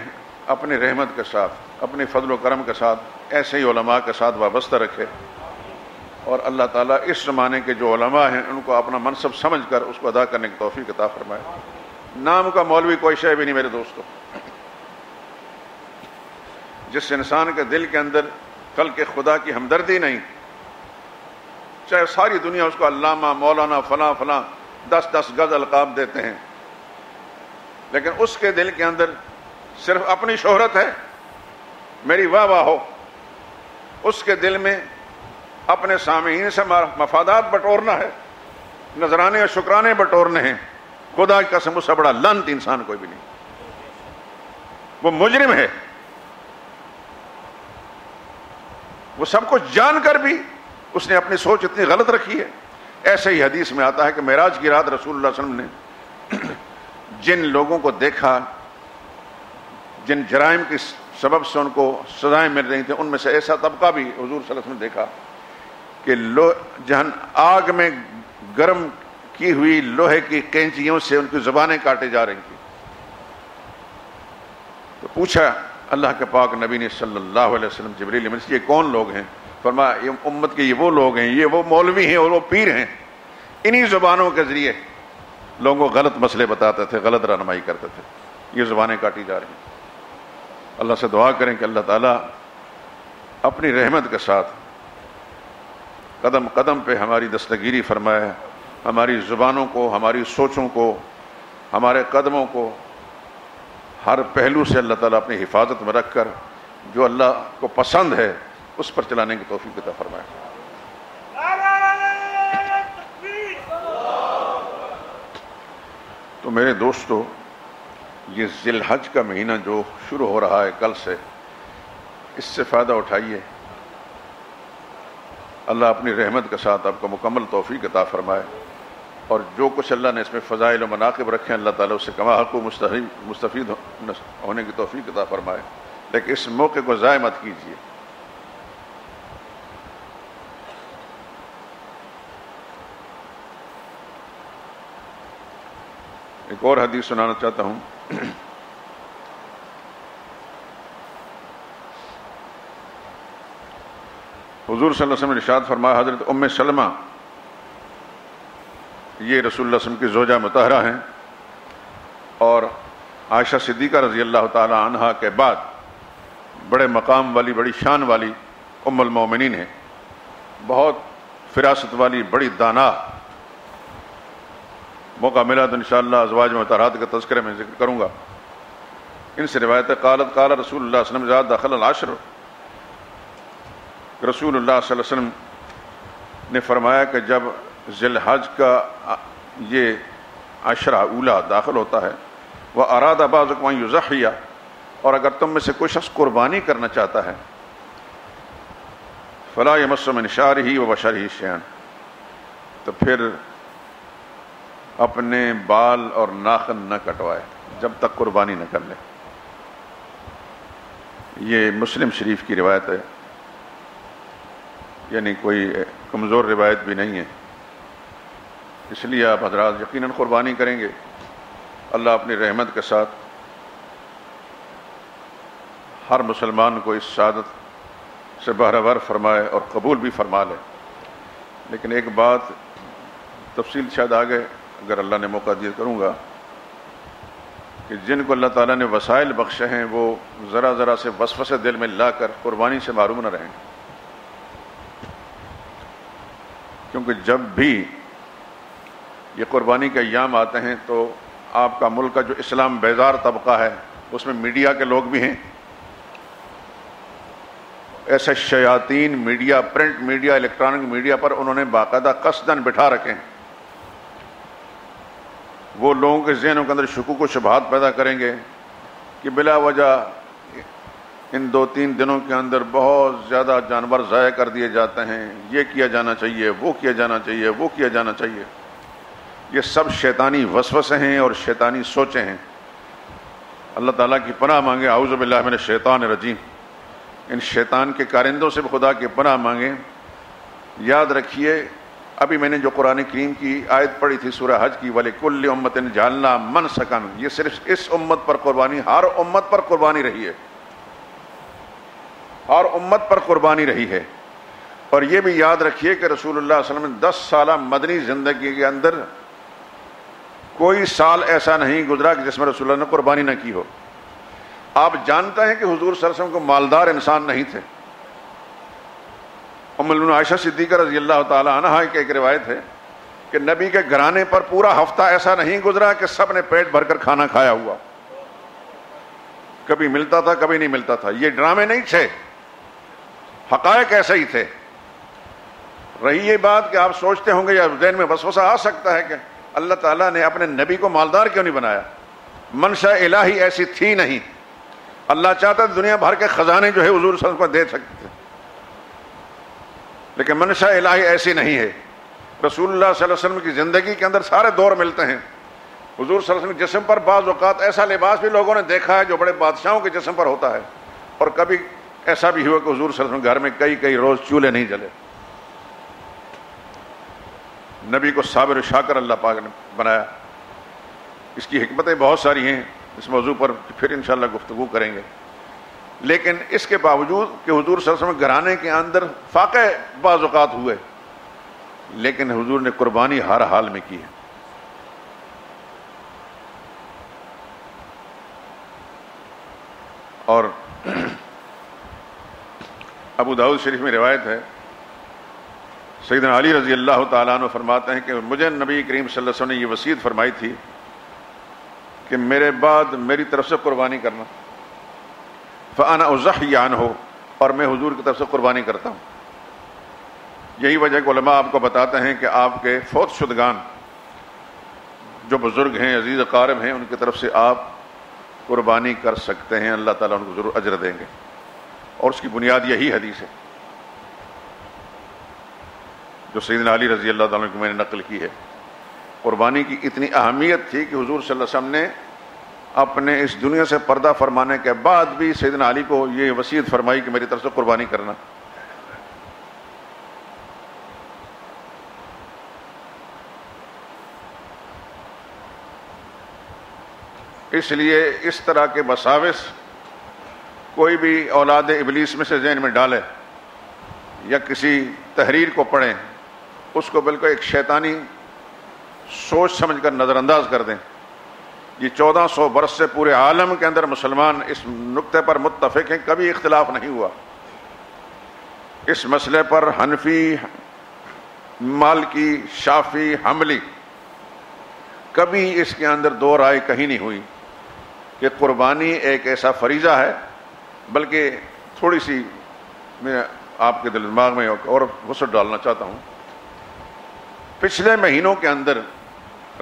اپنی رحمت کے ساتھ، اپنی فضل و کرم کے ساتھ ایسے ہی علماء کے ساتھ وابستہ رکھے، اور اللہ تعالیٰ اس زمانے کے جو علماء ہیں ان کو اپنا منصب سمجھ کر اس کو ادا کرنے کی توفیق عطا فرمائے۔ نام کا مولوی کوئی شے بھی نہیں میرے دوستو، جس انسان کے دل کے اندر خلق خدا کی ہمدردی نہیں، چاہے ساری دنیا اس کو علامہ، مولانا، فلاں فلاں 10 گز القاب دیتے ہیں، لیکن اس کے دل کے اندر صرف اپنی شہرت ہے، میری واہ واہ ہو، اس کے دل میں اپنے سامعین سے مفادات بٹورنا ہے، نذرانے اور شکرانے بٹورنے ہیں، خدا کی قسم اس سے بڑا لعنت انسان کوئی بھی نہیں، وہ مجرم ہے۔ وہ سب کچھ جان کر بھی اس نے اپنی سوچ اتنی غلط رکھی ہے۔ ایسے ہی حدیث میں آتا ہے کہ معراج کی رات رسول اللہ صلی اللہ علیہ وسلم نے جن لوگوں کو دیکھا جن جرائم کی سبب سے ان کو سزائیں مل رہی تھیں، ان میں سے ایسا طبقہ بھی حضور صلی اللہ علیہ وسلم نے دیکھا کہ جہاں آگ میں گرم کی ہوئی لوہے کی کینچیوں سے ان کی زبانیں کاٹے جا رہی تھیں۔ تو پوچھا اللہ کے پاک نبی نے صلی اللہ علیہ وسلم جبریل سے، یہ کون لوگ ہیں؟ فرمایا یہ امت کے یہ وہ لوگ ہیں، یہ وہ مولوی ہیں اور وہ پیر ہیں، انہی زبانوں کے ذریعے لوگوں کو غلط مسئلے بتاتے تھے، غلط رہنمائی کرتے تھے. یہ زبانیں کاٹی جا رہی ہیں. اللہ سے دعا کریں کہ اللہ تعالیٰ اپنی رحمت کے ساتھ قدم قدم پہ ہماری دستگیری فرمائے، ہماری زبانوں کو، ہماری سوچوں کو، ہمارے قدموں کو ہر پہلو سے اللہ تعالیٰ اپنی حفاظت میں رکھ کر جو اللہ کو پسند ہے اس پر چلانے کی توفیق عطا فرمائے. تو میرے دوستو، یہ ذی الحج کا مہینہ جو شروع ہو رہا ہے کل سے، اس سے فائدہ اٹھائیے. اللہ اپنی رحمت کے ساتھ آپ کو مکمل توفیق عطا فرمائے، اور جو کچھ اللہ نے اس میں فضائل و مناقب رکھے ہیں اللہ تعالیٰ اس سے کما حق مستفید ہونے کی توفیق عطا فرمائے. لیکن اس موقع کو ضائع مت کیجیے. ایک اور حدیث سنانا چاہتا ہوں. حضور صلی اللہ علیہ وسلم نے ارشاد فرمایا، حضرت ام سلمہ، یہ رسول اللہ صلی اللہ علیہ وسلم کی زوجہ مطہرہ ہیں اور عائشہ صدیقہ رضی اللہ تعالی عنہا کے بعد بڑے مقام والی، بڑی شان والی ام المومنین ہیں، بہت فراست والی، بڑی دانا. موقع ملا تو انشاءاللہ ازواج مطہرات کے تذکرے میں ذکر کروں گا. ان سے روایت ہے، قالت قال رسول اللہ صلی اللہ علیہ وسلم اذا دخل العشر، رسول اللہ صلی اللہ علیہ وسلم نے فرمایا کہ جب ذی الحج کا یہ عشرہ اولا داخل ہوتا ہے، وَأَرَادَ بَعْضُكُمْ أَن يُضَحِّيَ، اور اگر تم میں سے کوئی شخص قربانی کرنا چاہتا ہے، فَلَا يَمَسُّ مِنْ شَعْرِهِ وَبَشَرِهِ شَيْئًا، تو پھر اپنے بال اور ناخن نہ کٹوائے جب تک قربانی نہ کر لے. یہ مسلم شریف کی روایت ہے، یعنی کوئی کمزور روایت بھی نہیں ہے. اس لیے آپ حضرات یقیناً قربانی کریں گے. اللہ اپنی رحمت کے ساتھ ہر مسلمان کو اس سعادت سے بہرہ فرمائے اور قبول بھی فرما لے. لیکن ایک بات تفصیل شاید آگے اگر اللہ نے موقع دیا کروں گا کہ جن کو اللہ تعالیٰ نے وسائل بخشے ہیں وہ ذرا ذرا سے وسوسے دل میں لا کر قربانی سے محروم نہ رہیں، کیونکہ جب بھی یہ قربانی کے ایام آتے ہیں تو آپ کا ملک کا جو اسلام بیزار طبقہ ہے اس میں میڈیا کے لوگ بھی ہیں. ایسے شیاطین media, print media, electronic media پر انہوں نے باقاعدہ قصداً بٹھا رکھے ہیں. وہ لوگوں کے ذہنوں کے اندر شکوک و شبہات پیدا کریں گے کہ بلا وجہ ان 2-3 دنوں کے اندر بہت زیادہ جانور ضائع کر دیے جاتے ہیں، یہ کیا جانا چاہیے، وہ کیا جانا چاہیے، وہ کیا جانا چاہیے. یہ سب شیطانی وسوسے ہیں اور شیطانی سوچیں ہیں. اللہ تعالیٰ کی پناہ مانگے، اعوذ باللہ من الشیطان الرجیم. ان شیطان کے کارندوں سے بھی خدا کی پناہ مانگیں. یاد رکھیے، ابھی میں نے جو قرآن کریم کی آیت پڑھی تھی سورہ حج کی، وَلِكُلِّ أُمَّةٍ جَعَلْنَا مَنْسَكًا، یہ صرف اس امت پر قربانی، ہر امت پر قربانی رہی ہے، ہر امت پر قربانی رہی ہے. اور یہ بھی یاد رکھیے کہ رسول اللہ صلی اللہ علیہ وسلم 10 سالہ مدنی زندگی کے اندر کوئی سال ایسا نہیں گزرا کہ جس میں رسول اللہ نے قربانی نہ کی ہو. آپ جانتے ہیں کہ حضور صلی اللہ علیہ وسلم کو مالدار انسان نہیں تھے. ام المؤمنین عائشہ صدیقہ رضی اللہ تعالی عنہا کی ایک روایت ہے کہ نبی کے گھرانے پر پورا ہفتہ ایسا نہیں گزرا کہ سب نے پیٹ بھر کر کھانا کھایا ہوا. کبھی ملتا تھا، کبھی نہیں ملتا تھا. یہ ڈرامے نہیں تھے، حقائق ایسے ہی تھے. رہی یہ بات کہ آپ سوچتے ہوں گے یا ذہن میں وسوسہ آ سکتا ہے کہ اللہ تعالیٰ نے اپنے نبی کو مالدار کیوں نہیں بنایا. منشا الہی ایسی تھی نہیں. اللہ چاہتا دنیا بھر کے خزانے جو ہے حضور صلی اللہ علیہ وسلم کو دے سکتے تھے، لیکن منشا الہی ایسی نہیں ہے. رسول اللہ صلی اللہ علیہ وسلم کی زندگی کے اندر سارے دور ملتے ہیں. حضور صلی اللہ علیہ وسلم کے جسم پر بعض اوقات ایسا لباس بھی لوگوں نے دیکھا ہے جو بڑے بادشاہوں کے جسم پر ہوتا ہے، اور کبھی ایسا بھی ہوا کہ حضور صلی اللہ علیہ وسلم گھر میں کئی روز چولہے نہیں جلے. نبی کو صابر و شاکر اللہ پاک نے بنایا. اس کی حکمتیں بہت ساری ہیں، اس موضوع پر پھر انشاءاللہ گفتگو کریں گے. لیکن اس کے باوجود کہ حضور صلی اللہ علیہ وسلم گھرانے کے اندر فاقے بعض اوقات ہوئے، لیکن حضور نے قربانی ہر حال میں کی ہے. اور ابو داؤد شریف میں روایت ہے، سیدنا علی رضی اللہ تعالیٰ عنہ فرماتے ہیں کہ مجھے نبی کریم صلی اللہ علیہ وسلم نے یہ وصیت فرمائی تھی کہ میرے بعد میری طرف سے قربانی کرنا، فانا اضحی عنہ، اور میں حضور کی طرف سے قربانی کرتا ہوں. یہی وجہ کہ علماء آپ کو بتاتے ہیں کہ آپ کے فوت شدگان جو بزرگ ہیں، عزیز اقارب ہیں، ان کی طرف سے آپ قربانی کر سکتے ہیں، اللہ تعالیٰ ان کو ضرور اجر دیں گے. اور اس کی بنیاد یہی حدیث ہے جو سیدنا علی رضی اللہ تعالیٰ عنہ کو میں نے نقل کی ہے. قربانی کی اتنی اہمیت تھی کہ حضور صلی اللہ علیہ وسلم نے اپنے اس دنیا سے پردہ فرمانے کے بعد بھی سیدنا علی کو یہ وصیت فرمائی کہ میری طرف سے قربانی کرنا. اس لیے اس طرح کے وساوس کوئی بھی اولاد ابلیس میں سے ذہن میں ڈالے یا کسی تحریر کو پڑھیں، اس کو بالکل ایک شیطانی سوچ سمجھ کر نظر انداز کر دیں. یہ 1400 برس سے پورے عالم کے اندر مسلمان اس نقطے پر متفق ہیں، کبھی اختلاف نہیں ہوا. اس مسئلے پر حنفی، مالکی، شافعی، حنبلی کبھی اس کے اندر دو رائے کہیں نہیں ہوئی کہ قربانی ایک ایسا فریضہ ہے. بلکہ تھوڑی سی میں آپ کے دل دماغ میں اور وسعت ڈالنا چاہتا ہوں. پچھلے مہینوں کے اندر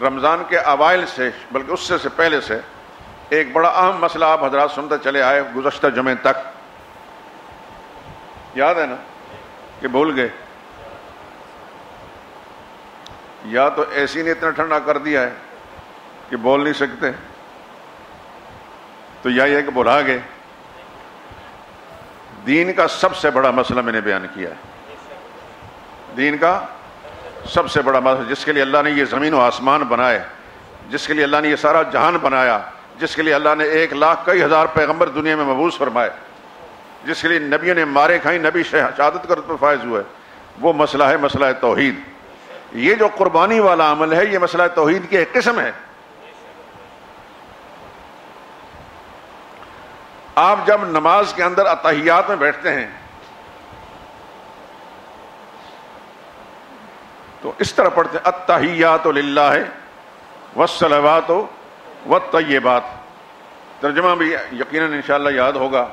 رمضان کے اوائل سے، بلکہ اس سے پہلے سے ایک بڑا اہم مسئلہ آپ حضرات سنتے چلے آئے گزشتہ جمعے تک. یاد ہے نا کہ بھول گئے؟ یا تو ایسی نے اتنا ٹھنڈا کر دیا ہے کہ بول نہیں سکتے، تو یا یہ کہ بھلا گئے. دین کا سب سے بڑا مسئلہ میں نے بیان کیا ہے. دین کا سب سے بڑا مسئلہ، جس کے لیے اللہ نے یہ زمین و آسمان بنائے، جس کے لیے اللہ نے یہ سارا جہان بنایا، جس کے لیے اللہ نے 1,00,000 کئی ہزار پیغمبر دنیا میں مبعوث فرمائے، جس کے لیے نبیوں نے مارے کھائیں، نبی شہادت کر فائز ہوئے، وہ مسئلہ ہے مسئلہ توحید. یہ جو قربانی والا عمل ہے یہ مسئلہ توحید کی ایک قسم ہے. آپ جب نماز کے اندر اتحیات میں بیٹھتے ہیں تو اس طرح پڑھتے ہیں التحیات للہ والصلوات والطیبات. ترجمہ بھی یقیناً انشاءاللہ یاد ہوگا.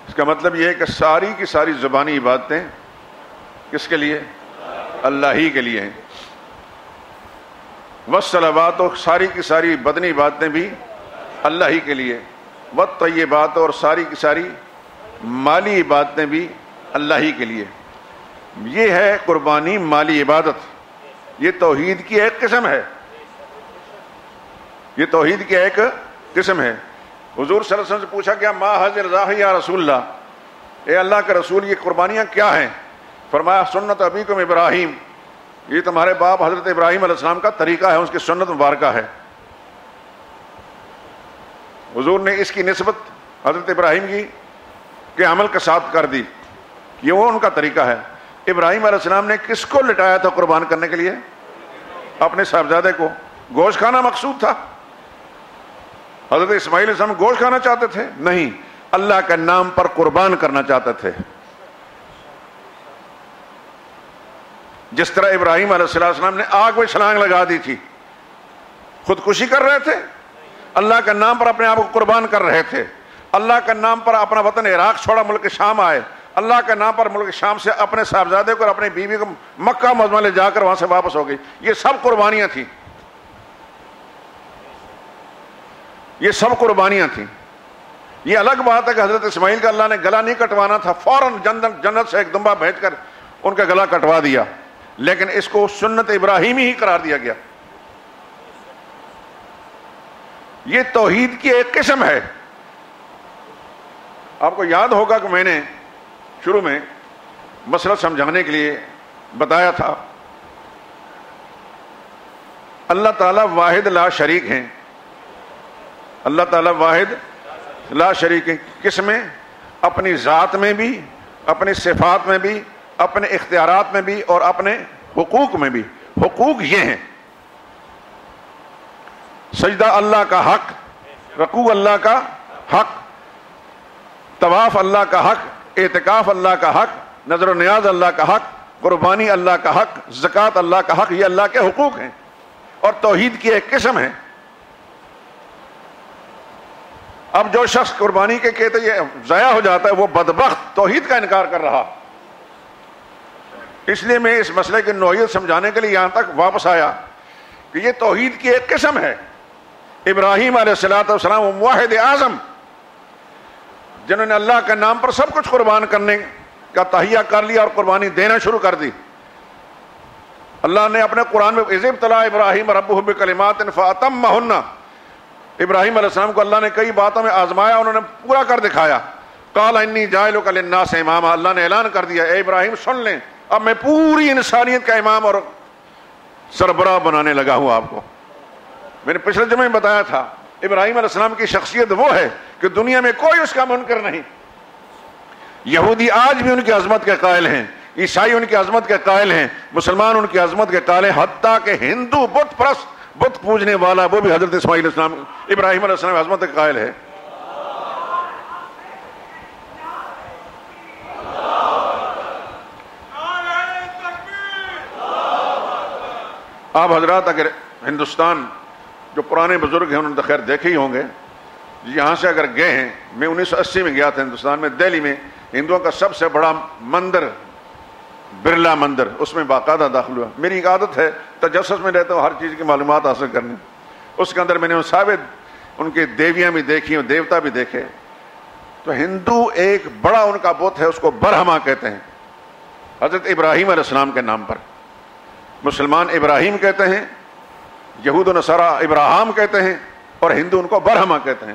اس کا مطلب یہ ہے کہ ساری کی ساری زبانی عبادتیں کس کے لیے؟ اللہ ہی کے لیے ہیں. والصلوات، ساری کی ساری بدنی عبادتیں بھی اللہ ہی کے لیے. والطیبات، اور ساری کی ساری مالی عبادتیں بھی اللہ ہی کے لیے. یہ ہے قربانی مالی عبادت. یہ توحید کی ایک قسم ہے. یہ توحید کی ایک قسم ہے. حضور صلی اللہ علیہ وسلم سے پوچھا گیا ما حاضر ذاہی یا رسول اللہ، اے اللہ کے رسول یہ قربانیاں کیا ہیں؟ فرمایا سنت ابیکم ابراہیم، یہ تمہارے باپ حضرت ابراہیم علیہ السلام کا طریقہ ہے، اس کی سنت مبارکہ ہے. حضور نے اس کی نسبت حضرت ابراہیم کی کے عمل کے ساتھ کر دی، یہ وہ ان کا طریقہ ہے. ابراہیم علیہ السلام نے کس کو لٹایا تھا قربان کرنے کے لیے؟ اپنے صاحبزادے کو. گوشت کھانا مقصود تھا. حضرت اسماعیل علیہ السلام گوشت کھانا چاہتے تھے؟ نہیں، اللہ کے نام پر قربان کرنا چاہتے تھے. جس طرح ابراہیم علیہ السلام نے آگ میں چھلانگ لگا دی تھی، خودکشی کر رہے تھے، اللہ کے نام پر اپنے آپ کو قربان کر رہے تھے. اللہ کے نام پر اپنا وطن عراق چھوڑا، ملک شام آئے. اللہ کے نام پر ملک شام سے اپنے صاحبزادے کو اور اپنی بیوی کو مکہ معظمہ لے جا کر وہاں سے واپس ہو گئی. یہ سب قربانیاں تھیں. یہ سب قربانیاں تھیں. یہ الگ بات ہے کہ حضرت اسماعیل کا اللہ نے گلا نہیں کٹوانا تھا، فوراً جنت سے ایک دمبا بھیج کر ان کا گلا کٹوا دیا، لیکن اس کو سنت ابراہیمی ہی قرار دیا گیا. یہ توحید کی ایک قسم ہے. آپ کو یاد ہوگا کہ میں نے شروع میں مسئلہ سمجھانے کے لیے بتایا تھا اللہ تعالیٰ واحد لا شریک ہیں. اللہ تعالیٰ واحد لا شریک، کس میں؟ اپنی ذات میں بھی، اپنی صفات میں بھی، اپنے اختیارات میں بھی، اور اپنے حقوق میں بھی۔ حقوق یہ ہیں: سجدہ اللہ کا حق، رکوع اللہ کا حق، طواف اللہ کا حق، اعتکاف اللہ کا حق، نظر و نیاز اللہ کا حق، قربانی اللہ کا حق، زکوٰۃ اللہ کا حق، یہ اللہ کے حقوق ہیں، اور توحید کی ایک قسم ہے۔ اب جو شخص قربانی کے کہتے یہ ضائع ہو جاتا ہے، وہ بدبخت توحید کا انکار کر رہا۔ اس لیے میں اس مسئلے کی نوعیت سمجھانے کے لیے یہاں تک واپس آیا کہ یہ توحید کی ایک قسم ہے۔ ابراہیم علیہ الصلوۃ والسلام وہ موحد اعظم جنہوں نے اللہ کے نام پر سب کچھ قربان کرنے کا تہیہ کر لیا اور قربانی دینا شروع کر دی۔ اللہ نے اپنے قرآن میں اذ ابتلی ابراہیم ربہ بکلمات فاتمہن، ابراہیم علیہ السلام کو اللہ نے کئی باتوں میں آزمایا، انہوں نے پورا کر دکھایا۔ قال انی جاعلک للناس اماما، اللہ نے اعلان کر دیا اے ابراہیم سن لیں، اب میں پوری انسانیت کا امام اور سربراہ بنانے لگا ہوں آپ کو۔ میں نے پچھلے جمعے میں بتایا تھا ابراہیم علیہ السلام کی شخصیت وہ ہے کہ دنیا میں کوئی اس کا منکر نہیں۔ یہودی آج بھی ان کی عظمت کے قائل ہیں، عیسائی ان کی عظمت کے قائل ہیں، مسلمان ان کی عظمت کے قائل ہیں، حتیٰ کہ ہندو بت پرست، بت پوجنے والا، وہ بھی حضرت اسماعیل علیہ السلام، ابراہیم علیہ السلام عظمت کے قائل ہے۔ آپ حضرات اگر ہندوستان، جو پرانے بزرگ ہیں انہوں نے تو خیر دیکھے ہی ہوں گے، یہاں سے اگر گئے ہیں، میں 1980 میں گیا تھا ہندوستان میں، دہلی میں ہندوؤں کا سب سے بڑا مندر برلا مندر، اس میں باقاعدہ داخل ہوا۔ میری ایک عادت ہے تجسس میں رہتا ہوں ہر چیز کی معلومات حاصل کرنے، اس کے اندر میں نے ثابت ان کے دیویاں بھی دیکھی اور دیوتا بھی دیکھے۔ تو ہندو ایک بڑا ان کا بت ہے، اس کو برہما کہتے ہیں، حضرت ابراہیم علیہ السلام کے نام پر۔ مسلمان ابراہیم کہتے ہیں، یہود و نصارہ ابراہام کہتے ہیں، اور ہندو ان کو برہما کہتے ہیں۔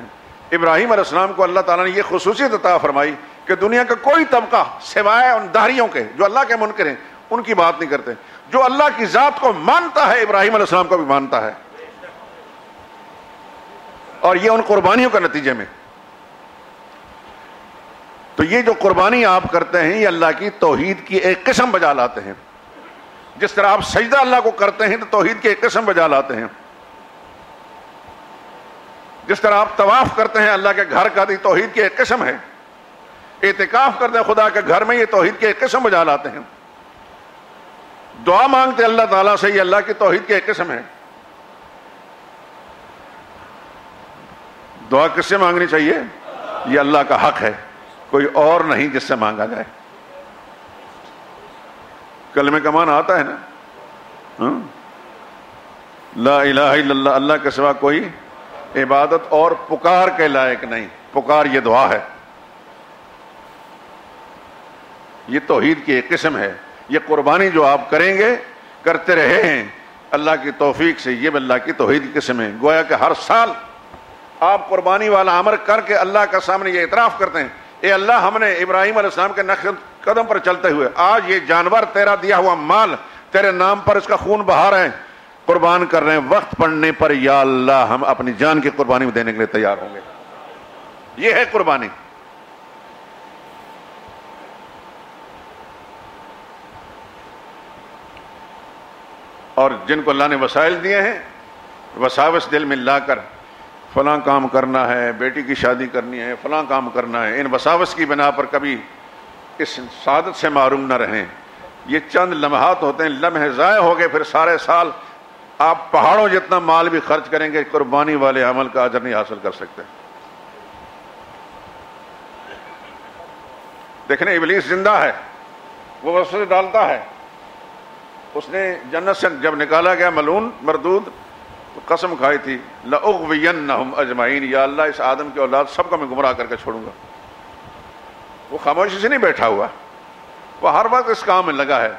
ابراہیم علیہ السلام کو اللہ تعالیٰ نے یہ خصوصیت عطا فرمائی کہ دنیا کا کوئی طبقہ سوائے ان داہریوں کے جو اللہ کے منکر ہیں ان کی بات نہیں کرتے۔ جو اللہ کی ذات کو مانتا ہے ابراہیم علیہ السلام کو بھی مانتا ہے، اور یہ ان قربانیوں کا نتیجے میں۔ تو یہ جو قربانی آپ کرتے ہیں یہ اللہ کی توحید کی ایک قسم بجا لاتے ہیں۔ جس طرح آپ سجدہ اللہ کو کرتے ہیں تو توحید کی ایک قسم بجا لاتے ہیں، جس طرح آپ طواف کرتے ہیں اللہ کے گھر کا، توحید کی ایک قسم ہے، اعتکاف کرتے ہیں خدا کے گھر میں، یہ توحید کی ایک قسم بجا لاتے ہیں، دعا مانگتے اللہ تعالیٰ سے، یہ اللہ کی توحید کی ایک قسم ہے۔ دعا کس سے مانگنی چاہیے؟ یہ اللہ کا حق ہے، کوئی اور نہیں جس سے مانگا جائے۔ کلمے کا معنی آتا ہے نا، لا الہ الا اللہ، اللہ کے سوا کوئی عبادت اور پکار کے لائق نہیں۔ پکار یہ دعا ہے، یہ توحید کی ایک قسم ہے۔ یہ قربانی جو آپ کریں گے، کرتے رہے ہیں اللہ کی توفیق سے، یہ بھی اللہ کی توحید کی قسم ہے۔ گویا کہ ہر سال آپ قربانی والا عمل کر کے اللہ کے سامنے یہ اعتراف کرتے ہیں، اے اللہ ہم نے ابراہیم علیہ السلام کے نقش قدم پر چلتے ہوئے آج یہ جانور تیرا دیا ہوا مال تیرے نام پر اس کا خون بہا رہے ہیں، قربان کر رہے ہیں، وقت پڑنے پر یا اللہ ہم اپنی جان کی قربانی دینے کے لیے تیار ہوں گے۔ یہ ہے قربانی۔ اور جن کو اللہ نے وسائل دیے ہیں، وساوس دل میں لا کر فلاں کام کرنا ہے، بیٹی کی شادی کرنی ہے، فلاں کام کرنا ہے، ان وساوس کی بنا پر کبھی اس سعادت سے محروم نہ رہیں۔ یہ چند لمحات ہوتے ہیں، لمحے ضائع ہو گئے، پھر سارے سال آپ پہاڑوں جتنا مال بھی خرچ کریں گے، قربانی والے عمل کا اجر نہیں حاصل کر سکتے۔ دیکھنے ابلیس زندہ ہے، وہ وسوسے ڈالتا ہے۔ اس نے جنت سے جب نکالا گیا ملعون مردود، تو قسم کھائی تھی لأغوینہم اجمعین، یا اللہ اس آدم کی اولاد سب کو میں گمراہ کر کے چھوڑوں گا۔ وہ خاموشی سے نہیں بیٹھا ہوا، وہ ہر وقت اس کام میں لگا ہے،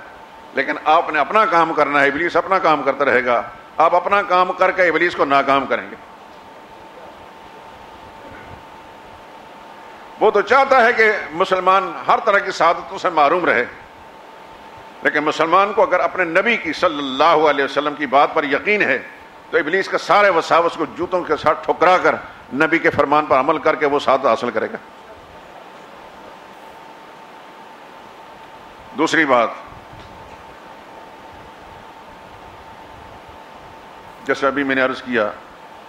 لیکن آپ نے اپنا کام کرنا ہے، ابلیس اپنا کام کرتا رہے گا۔ آپ اپنا کام کر کے ابلیس کو ناکام کریں گے۔ وہ تو چاہتا ہے کہ مسلمان ہر طرح کی سعادتوں سے محروم رہے، لیکن مسلمان کو اگر اپنے نبی کی صلی اللہ علیہ وسلم کی بات پر یقین ہے تو ابلیس کا سارے وساوس کو جوتوں کے ساتھ ٹھکرا کر نبی کے فرمان پر عمل کر کے وہ سعادت حاصل کرے گا. دوسری بات، جیسے ابھی میں نے عرض کیا،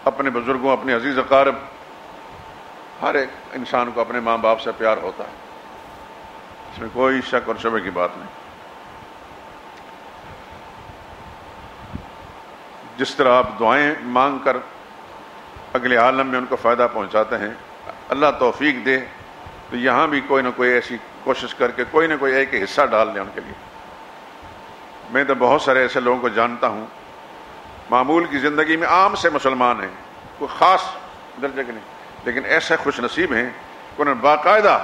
اپنے بزرگوں، اپنے عزیز اقارب، ہر ایک انسان کو اپنے ماں باپ سے پیار ہوتا ہے، اس میں کوئی شک اور شبہ کی بات نہیں. جس طرح آپ دعائیں مانگ کر اگلے عالم میں ان کو فائدہ پہنچاتے ہیں، اللہ توفیق دے تو یہاں بھی کوئی نہ کوئی ایسی کوشش کر کے کوئی نہ کوئی ایک حصہ ڈال دیں ان کے لیے. میں تو بہت سارے ایسے لوگوں کو جانتا ہوں، معمول کی زندگی میں عام سے مسلمان ہیں، کوئی خاص درجے کے نہیں، لیکن ایسے خوش نصیب ہیں کہ انہیں باقاعدہ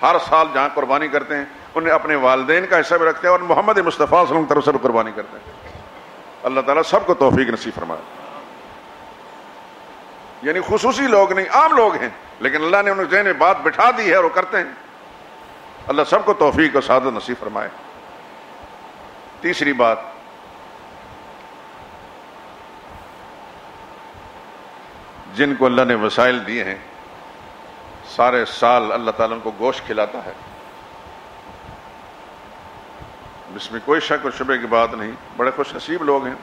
ہر سال جہاں قربانی کرتے ہیں انہیں اپنے والدین کا حصہ بھی رکھتے ہیں اور محمد مصطفیٰ صلی اللہ علیہ وسلم کی طرف سے بھی قربانی کرتے ہیں. اللہ تعالیٰ سب کو توفیق نصیب فرمائے. یعنی خصوصی لوگ نہیں، عام لوگ ہیں، لیکن اللہ نے انہیں ذہن میں بات بٹھا دی ہے اور وہ کرتے ہیں. اللہ سب کو توفیق اور سعادت نصیب فرمائے. تیسری بات، جن کو اللہ نے وسائل دیے ہیں، سارے سال اللہ تعالیٰ ان کو گوشت کھلاتا ہے، اس میں کوئی شک اور شبہ کی بات نہیں. بڑے خوش نصیب لوگ ہیں،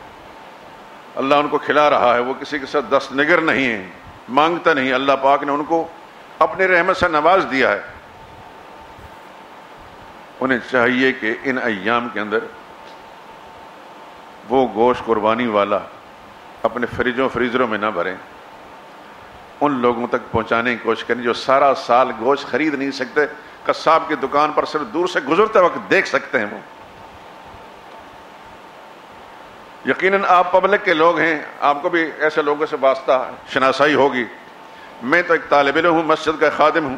اللہ ان کو کھلا رہا ہے. وہ کسی کے ساتھ دست نگر نہیں ہے، مانگتا نہیں. اللہ پاک نے ان کو اپنی رحمت سے نواز دیا ہے. انہیں چاہیے کہ ان ایام کے اندر وہ گوشت قربانی والا اپنے فریجوں فریزروں میں نہ بھریں، ان لوگوں تک پہنچانے کی کوشش کریں جو سارا سال گوشت خرید نہیں سکتے، قصاب کی دکان پر صرف دور سے گزرتے وقت دیکھ سکتے ہیں. وہ یقیناً آپ پبلک کے لوگ ہیں، آپ کو بھی ایسے لوگوں سے واسطہ شناسائی ہوگی. میں تو ایک طالب علم ہوں، مسجد کا خادم ہوں.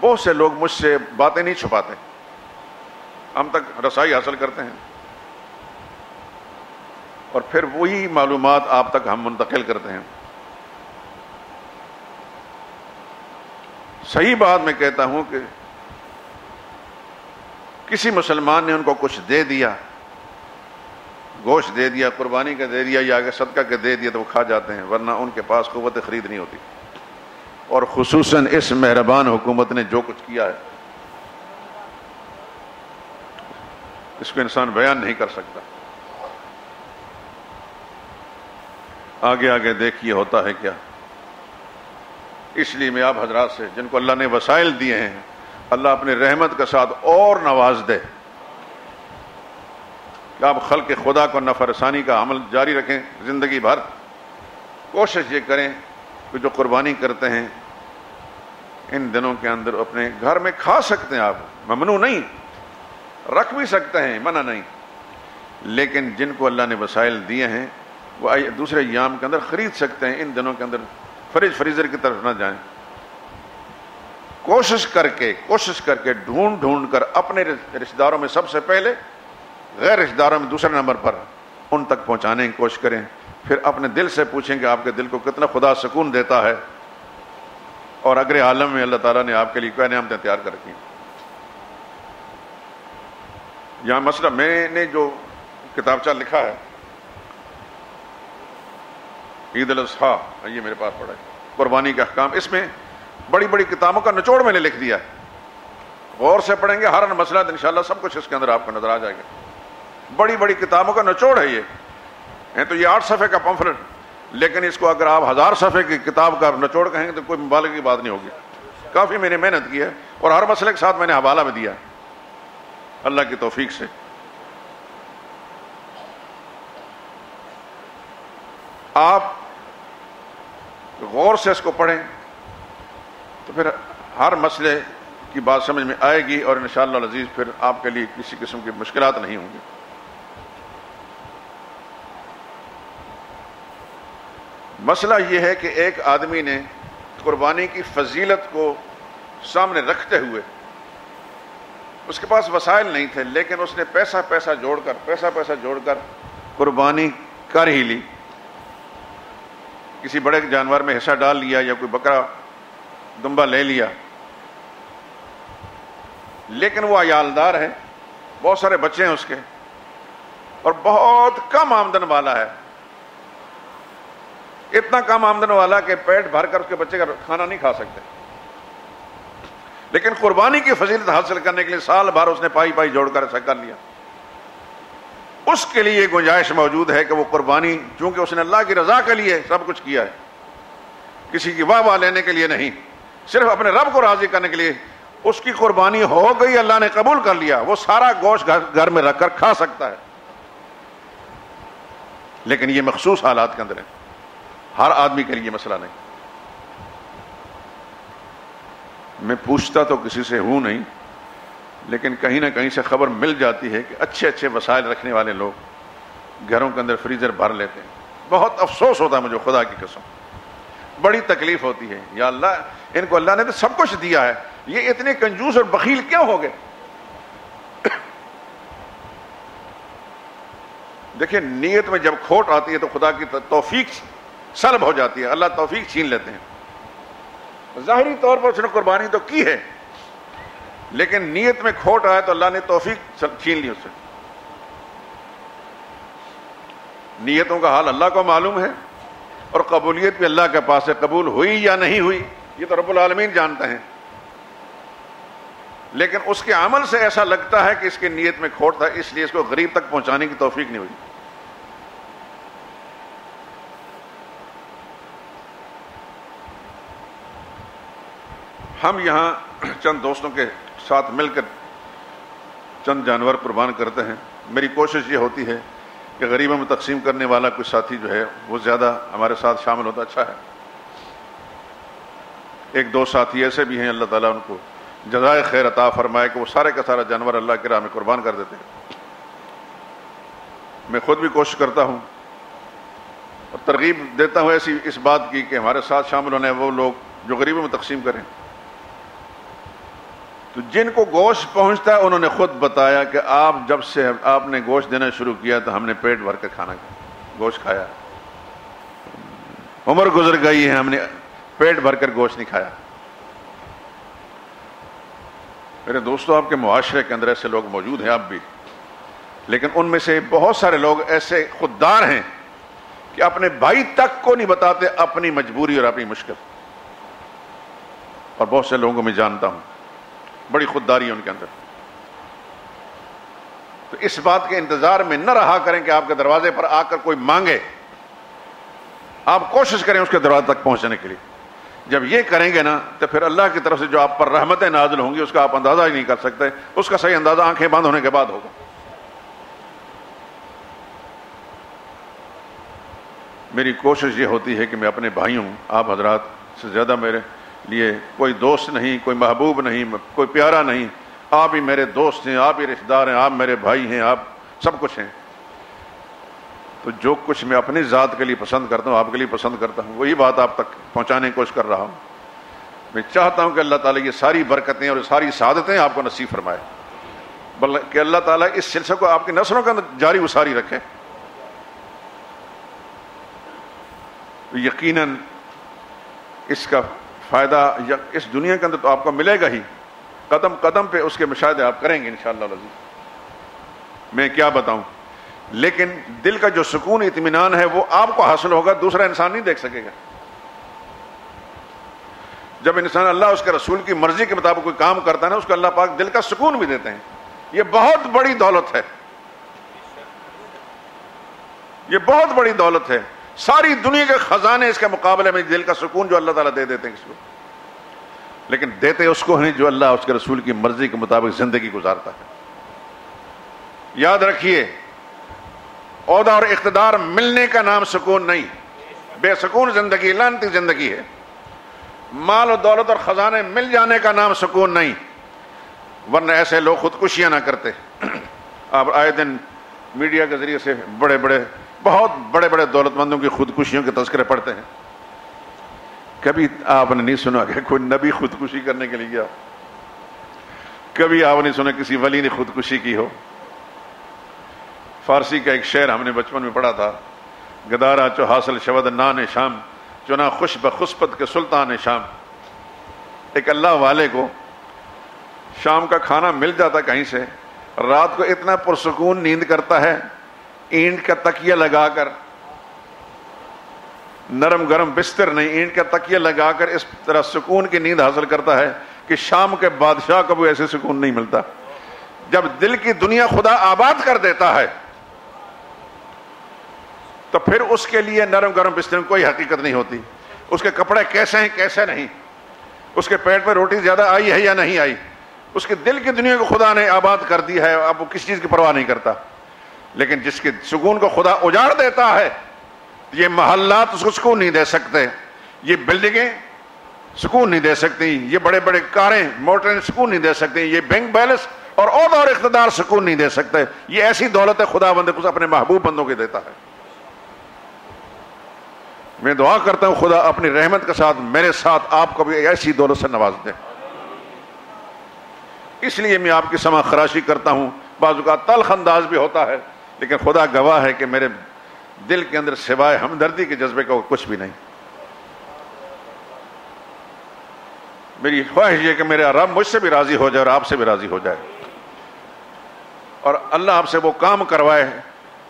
بہت سے لوگ مجھ سے باتیں نہیں چھپاتے، ہم تک رسائی حاصل کرتے ہیں اور پھر وہی معلومات آپ تک ہم منتقل کرتے ہیں. صحیح بات میں کہتا ہوں کہ کسی مسلمان نے ان کو کچھ دے دیا، گوشت دے دیا، قربانی کا دے دیا یا صدقہ کا دے دیا، تو وہ کھا جاتے ہیں، ورنہ ان کے پاس قوت خرید نہیں ہوتی. اور خصوصاً اس مہربان حکومت نے جو کچھ کیا ہے اس کو انسان بیان نہیں کر سکتا. آگے آگے دیکھیے ہوتا ہے کیا. اس لیے میں آپ حضرات سے، جن کو اللہ نے وسائل دیے ہیں، اللہ اپنے رحمت کے ساتھ اور نواز دے کہ آپ خلق خدا کو نفع رسانی کا عمل جاری رکھیں زندگی بھر. کوشش یہ کریں کہ جو قربانی کرتے ہیں ان دنوں کے اندر اپنے گھر میں کھا سکتے ہیں، آپ ممنوع نہیں، رکھ بھی سکتے ہیں، منع نہیں، لیکن جن کو اللہ نے وسائل دیے ہیں وہ دوسرے ایام کے اندر خرید سکتے ہیں. ان دنوں کے اندر فریزر کی طرف نہ جائیں. کوشش کر کے ڈھونڈ کر اپنے رشتہ داروں میں سب سے پہلے، غیر رشتہ داروں میں دوسرے نمبر پر ان تک پہنچانے کی کوشش کریں. پھر اپنے دل سے پوچھیں کہ آپ کے دل کو کتنا خدا سکون دیتا ہے اور اگلے عالم میں اللہ تعالیٰ نے آپ کے لیے کیا نعمتیں تیار کر رکھی. یہاں مسئلہ میں نے جو کتابچہ لکھا ہے عید الاضحیٰ، یہ میرے پاس پڑا ہے، قربانی کے احکام، اس میں بڑی بڑی کتابوں کا نچوڑ میں نے لکھ دیا ہے. غور سے پڑھیں گے ہر مسئلہ انشاءاللہ سب کچھ اس کے اندر آپ کو نظر آ جائے گا. بڑی بڑی کتابوں کا نچوڑ ہے. یہ ہے تو یہ 8 صفحے کا پمفلٹ، لیکن اس کو اگر آپ 1000 صفحے کی کتاب کا نچوڑ کہیں گے تو کوئی مبالغے کی بات نہیں ہوگی. کافی میں نے محنت کی ہے اور ہر مسئلے کے ساتھ میں نے حوالہ بھی دیا اللہ کی توفیق سے. آپ غور سے اس کو پڑھیں تو پھر ہر مسئلے کی بات سمجھ میں آئے گی اور انشاءاللہ العزیز پھر آپ کے لیے کسی قسم کی مشکلات نہیں ہوں گی. مسئلہ یہ ہے کہ ایک آدمی نے قربانی کی فضیلت کو سامنے رکھتے ہوئے، اس کے پاس وسائل نہیں تھے لیکن اس نے پیسہ جوڑ کر قربانی کر ہی لی. کسی بڑے جانور میں حصہ ڈال لیا یا کوئی بکرا دمبا لے لیا، لیکن وہ عیالدار ہے، بہت سارے بچے ہیں اس کے اور بہت کم آمدن والا ہے. اتنا کم آمدن والا کہ پیٹ بھر کر اس کے بچے کا کھانا نہیں کھا سکتے، لیکن قربانی کی فضیلت حاصل کرنے کے لیے سال بھر اس نے پائی پائی جوڑ کر ایسا کر لیا. اس کے لیے گنجائش موجود ہے کہ وہ قربانی، چونکہ اس نے اللہ کی رضا کے لیے سب کچھ کیا ہے، کسی کی واہ واہ لینے کے لیے نہیں، صرف اپنے رب کو راضی کرنے کے لیے اس کی قربانی ہو گئی، اللہ نے قبول کر لیا. وہ سارا گوشت گھر میں رکھ کر کھا سکتا ہے، لیکن یہ مخصوص حالات کے اندر ہے، ہر آدمی کے لیے مسئلہ نہیں. میں پوچھتا تو کسی سے ہوں نہیں، لیکن کہیں نہ کہیں سے خبر مل جاتی ہے کہ اچھے اچھے وسائل رکھنے والے لوگ گھروں کے اندر فریزر بھر لیتے ہیں. بہت افسوس ہوتا ہے مجھے، خدا کی قسم بڑی تکلیف ہوتی ہے. یا اللہ، ان کو اللہ نے تو سب کچھ دیا ہے، یہ اتنے کنجوس اور بخیل کیوں ہو گئے؟ دیکھیں، نیت میں جب کھوٹ آتی ہے تو خدا کی توفیق سلب ہو جاتی ہے، اللہ توفیق چھین لیتے ہیں. ظاہری طور پر اس نے قربانی تو کی ہے، لیکن نیت میں کھوٹ آئے تو اللہ نے توفیق چھین لی اس سے. نیتوں کا حال اللہ کو معلوم ہے، اور قبولیت بھی اللہ کے پاس ہے. قبول ہوئی یا نہیں ہوئی یہ تو رب العالمین جانتے ہیں، لیکن اس کے عمل سے ایسا لگتا ہے کہ اس کی نیت میں کھوٹ تھا، اس لیے اس کو غریب تک پہنچانے کی توفیق نہیں ہوئی. ہم یہاں چند دوستوں کے ساتھ مل کر چند جانور قربان کرتے ہیں. میری کوشش یہ ہوتی ہے کہ غریبوں میں تقسیم کرنے والا کوئی ساتھی جو ہے وہ زیادہ ہمارے ساتھ شامل ہوتا اچھا ہے. ایک دو ساتھی ایسے بھی ہیں، اللہ تعالیٰ ان کو جزائے خیر عطا فرمائے کہ وہ سارے کا سارا جانور اللہ کی راہ میں قربان کر دیتے ہیں. میں خود بھی کوشش کرتا ہوں اور ترغیب دیتا ہوں ایسی اس بات کی کہ ہمارے ساتھ شامل ہونے وہ لوگ جو غریبوں میں تقسیم کریں. تو جن کو گوشت پہنچتا ہے انہوں نے خود بتایا کہ جب سے آپ نے گوشت دینا شروع کیا تو ہم نے پیٹ بھر کے گوشت کھایا. عمر گزر گئی ہے، ہم نے پیٹ بھر کر گوشت نہیں کھایا. میرے دوستو، آپ کے معاشرے کے اندر ایسے لوگ موجود ہیں، آپ بھی، لیکن ان میں سے بہت سارے لوگ ایسے خوددار ہیں کہ اپنے بھائی تک کو نہیں بتاتے اپنی مجبوری اور اپنی مشکل. اور بہت سے لوگوں کو میں جانتا ہوں، بڑی خودداری ہے ان کے اندر. تو اس بات کے انتظار میں نہ رہا کریں کہ آپ کے دروازے پر آ کر کوئی مانگے. آپ کوشش کریں اس کے دروازے تک پہنچنے کے لیے. جب یہ کریں گے نا تو پھر اللہ کی طرف سے جو آپ پر رحمتیں نازل ہوں گی اس کا آپ اندازہ ہی نہیں کر سکتے. اس کا صحیح اندازہ آنکھیں بند ہونے کے بعد ہوگا. میری کوشش یہ ہوتی ہے کہ میں اپنے بھائیوں، آپ حضرات سے زیادہ میرے لیے کوئی دوست نہیں، کوئی محبوب نہیں، کوئی پیارا نہیں. آپ ہی میرے دوست ہیں، آپ ہی رشتہ دار ہیں، آپ میرے بھائی ہیں، آپ سب کچھ ہیں. تو جو کچھ میں اپنی ذات کے لیے پسند کرتا ہوں، آپ کے لیے پسند کرتا ہوں، وہی بات آپ تک پہنچانے کی کوشش کر رہا ہوں. میں چاہتا ہوں کہ اللہ تعالیٰ یہ ساری برکتیں اور ساری سعادتیں آپ کو نصیب فرمائے، بلکہ اللہ تعالیٰ اس سلسلے کو آپ کی نسلوں کے اندر جاری و ساری رکھے. یقیناً اس کا فائدہ اس دنیا کے اندر تو آپ کو ملے گا ہی، قدم قدم پہ اس کے مشاہدے آپ کریں گے انشاءاللہ العزیز. میں کیا بتاؤں، لیکن دل کا جو سکون اطمینان ہے وہ آپ کو حاصل ہوگا، دوسرا انسان نہیں دیکھ سکے گا. جب انسان اللہ اس کے رسول کی مرضی کے مطابق کوئی کام کرتا ہے نا، اس کو اللہ پاک دل کا سکون بھی دیتے ہیں. یہ بہت بڑی دولت ہے، یہ بہت بڑی دولت ہے. ساری دنیا کے خزانے اس کے مقابلے میں دل کا سکون جو اللہ تعالیٰ دے دیتے ہیں کسی کو. لیکن دیتے اس کو ہیں جو اللہ اس کے رسول کی مرضی کے مطابق زندگی گزارتا ہے. یاد رکھیے، عہدہ اور اقتدار ملنے کا نام سکون نہیں، بے سکون زندگی لعنتی زندگی ہے. مال و دولت اور خزانے مل جانے کا نام سکون نہیں، ورنہ ایسے لوگ خودکشیاں نہ کرتے. آپ آئے دن میڈیا کے ذریعے سے بہت بڑے بڑے دولت مندوں کی خودکشیوں کے تذکرے پڑھتے ہیں. کبھی آپ نے نہیں سنا کہ کوئی نبی خودکشی کرنے کے لیے گیا؟ کبھی آپ نے سنا کسی ولی نے خودکشی کی ہو؟ فارسی کا ایک شعر ہم نے بچپن میں پڑھا تھا، گدارا چو حاصل شود نان شام، چنا خوش بخسپت کے سلطان شام. ایک اللہ والے کو شام کا کھانا مل جاتا کہیں سے، رات کو اتنا پرسکون نیند کرتا ہے اینٹ کا تکیہ لگا کر. نرم گرم بستر نہیں، اینٹ کا تکیہ لگا کر اس طرح سکون کی نیند حاصل کرتا ہے کہ شام کے بادشاہ کو بھی ایسے سکون نہیں ملتا۔ جب دل کی دنیا خدا آباد کر دیتا ہے تو پھر اس کے لیے نرم گرم بستر میں کوئی حقیقت نہیں ہوتی، اس کے کپڑے کیسے ہیں کیسے نہیں، اس کے پیٹ پہ روٹی زیادہ آئی ہے یا نہیں آئی، اس کے دل کی دنیا کو خدا نے آباد کر دی ہے، اب وہ کسی چیز کی پرواہ نہیں کرتا۔ لیکن جس کے سکون کو خدا اجاڑ دیتا ہے، یہ محلات اس کو سکون نہیں دے سکتے، یہ بلڈنگیں سکون نہیں دے سکتی، یہ بڑے بڑے کاریں موٹریں سکون نہیں دے سکتی، یہ بینک بیلنس اور عہدہ اور اقتدار سکون نہیں دے سکتے۔ یہ ایسی دولت ہے خدا بندے کو اپنے محبوب بندوں کو دیتا ہے۔ میں دعا کرتا ہوں خدا اپنی رحمت کے ساتھ میرے ساتھ آپ کو بھی ایسی دولت سے نواز دے۔ اس لیے میں آپ کی سما خراشی کرتا ہوں، بعض اوقات تلخ انداز بھی ہوتا ہے، لیکن خدا گواہ ہے کہ میرے دل کے اندر سوائے ہمدردی کے جذبے کا کچھ بھی نہیں۔ میری خواہش یہ کہ میرا رب مجھ سے بھی راضی ہو جائے اور آپ سے بھی راضی ہو جائے، اور اللہ آپ سے وہ کام کروائے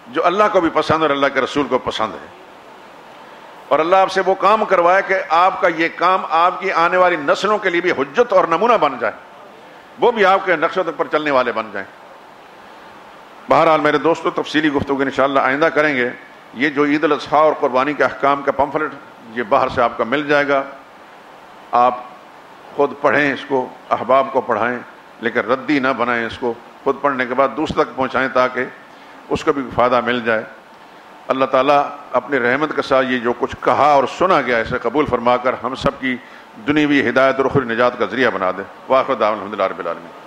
جو اللہ کو بھی پسند اور اللہ کے رسول کو پسند ہے، اور اللہ آپ سے وہ کام کروائے کہ آپ کا یہ کام آپ کی آنے والی نسلوں کے لیے بھی حجت اور نمونہ بن جائے، وہ بھی آپ کے نقش و پر چلنے والے بن جائیں۔ بہرحال میرے دوستوں، تفصیلی گفتگو انشاءاللہ آئندہ کریں گے۔ یہ جو عید الاضحیٰ اور قربانی کے احکام کا پمفلٹ یہ باہر سے آپ کا مل جائے گا، آپ خود پڑھیں، اس کو احباب کو پڑھائیں، لیکن ردی نہ بنائیں، اس کو خود پڑھنے کے بعد دوسرے تک پہنچائیں تاکہ اس کو بھی فائدہ مل جائے۔ اللہ تعالیٰ اپنی رحمت کے ساتھ یہ جو کچھ کہا اور سنا گیا اسے قبول فرما کر ہم سب کی دنیوی ہدایت اور اخروی نجات کا ذریعہ بنا دے۔ وآخر دعوانا الحمدللہ رب العالمین۔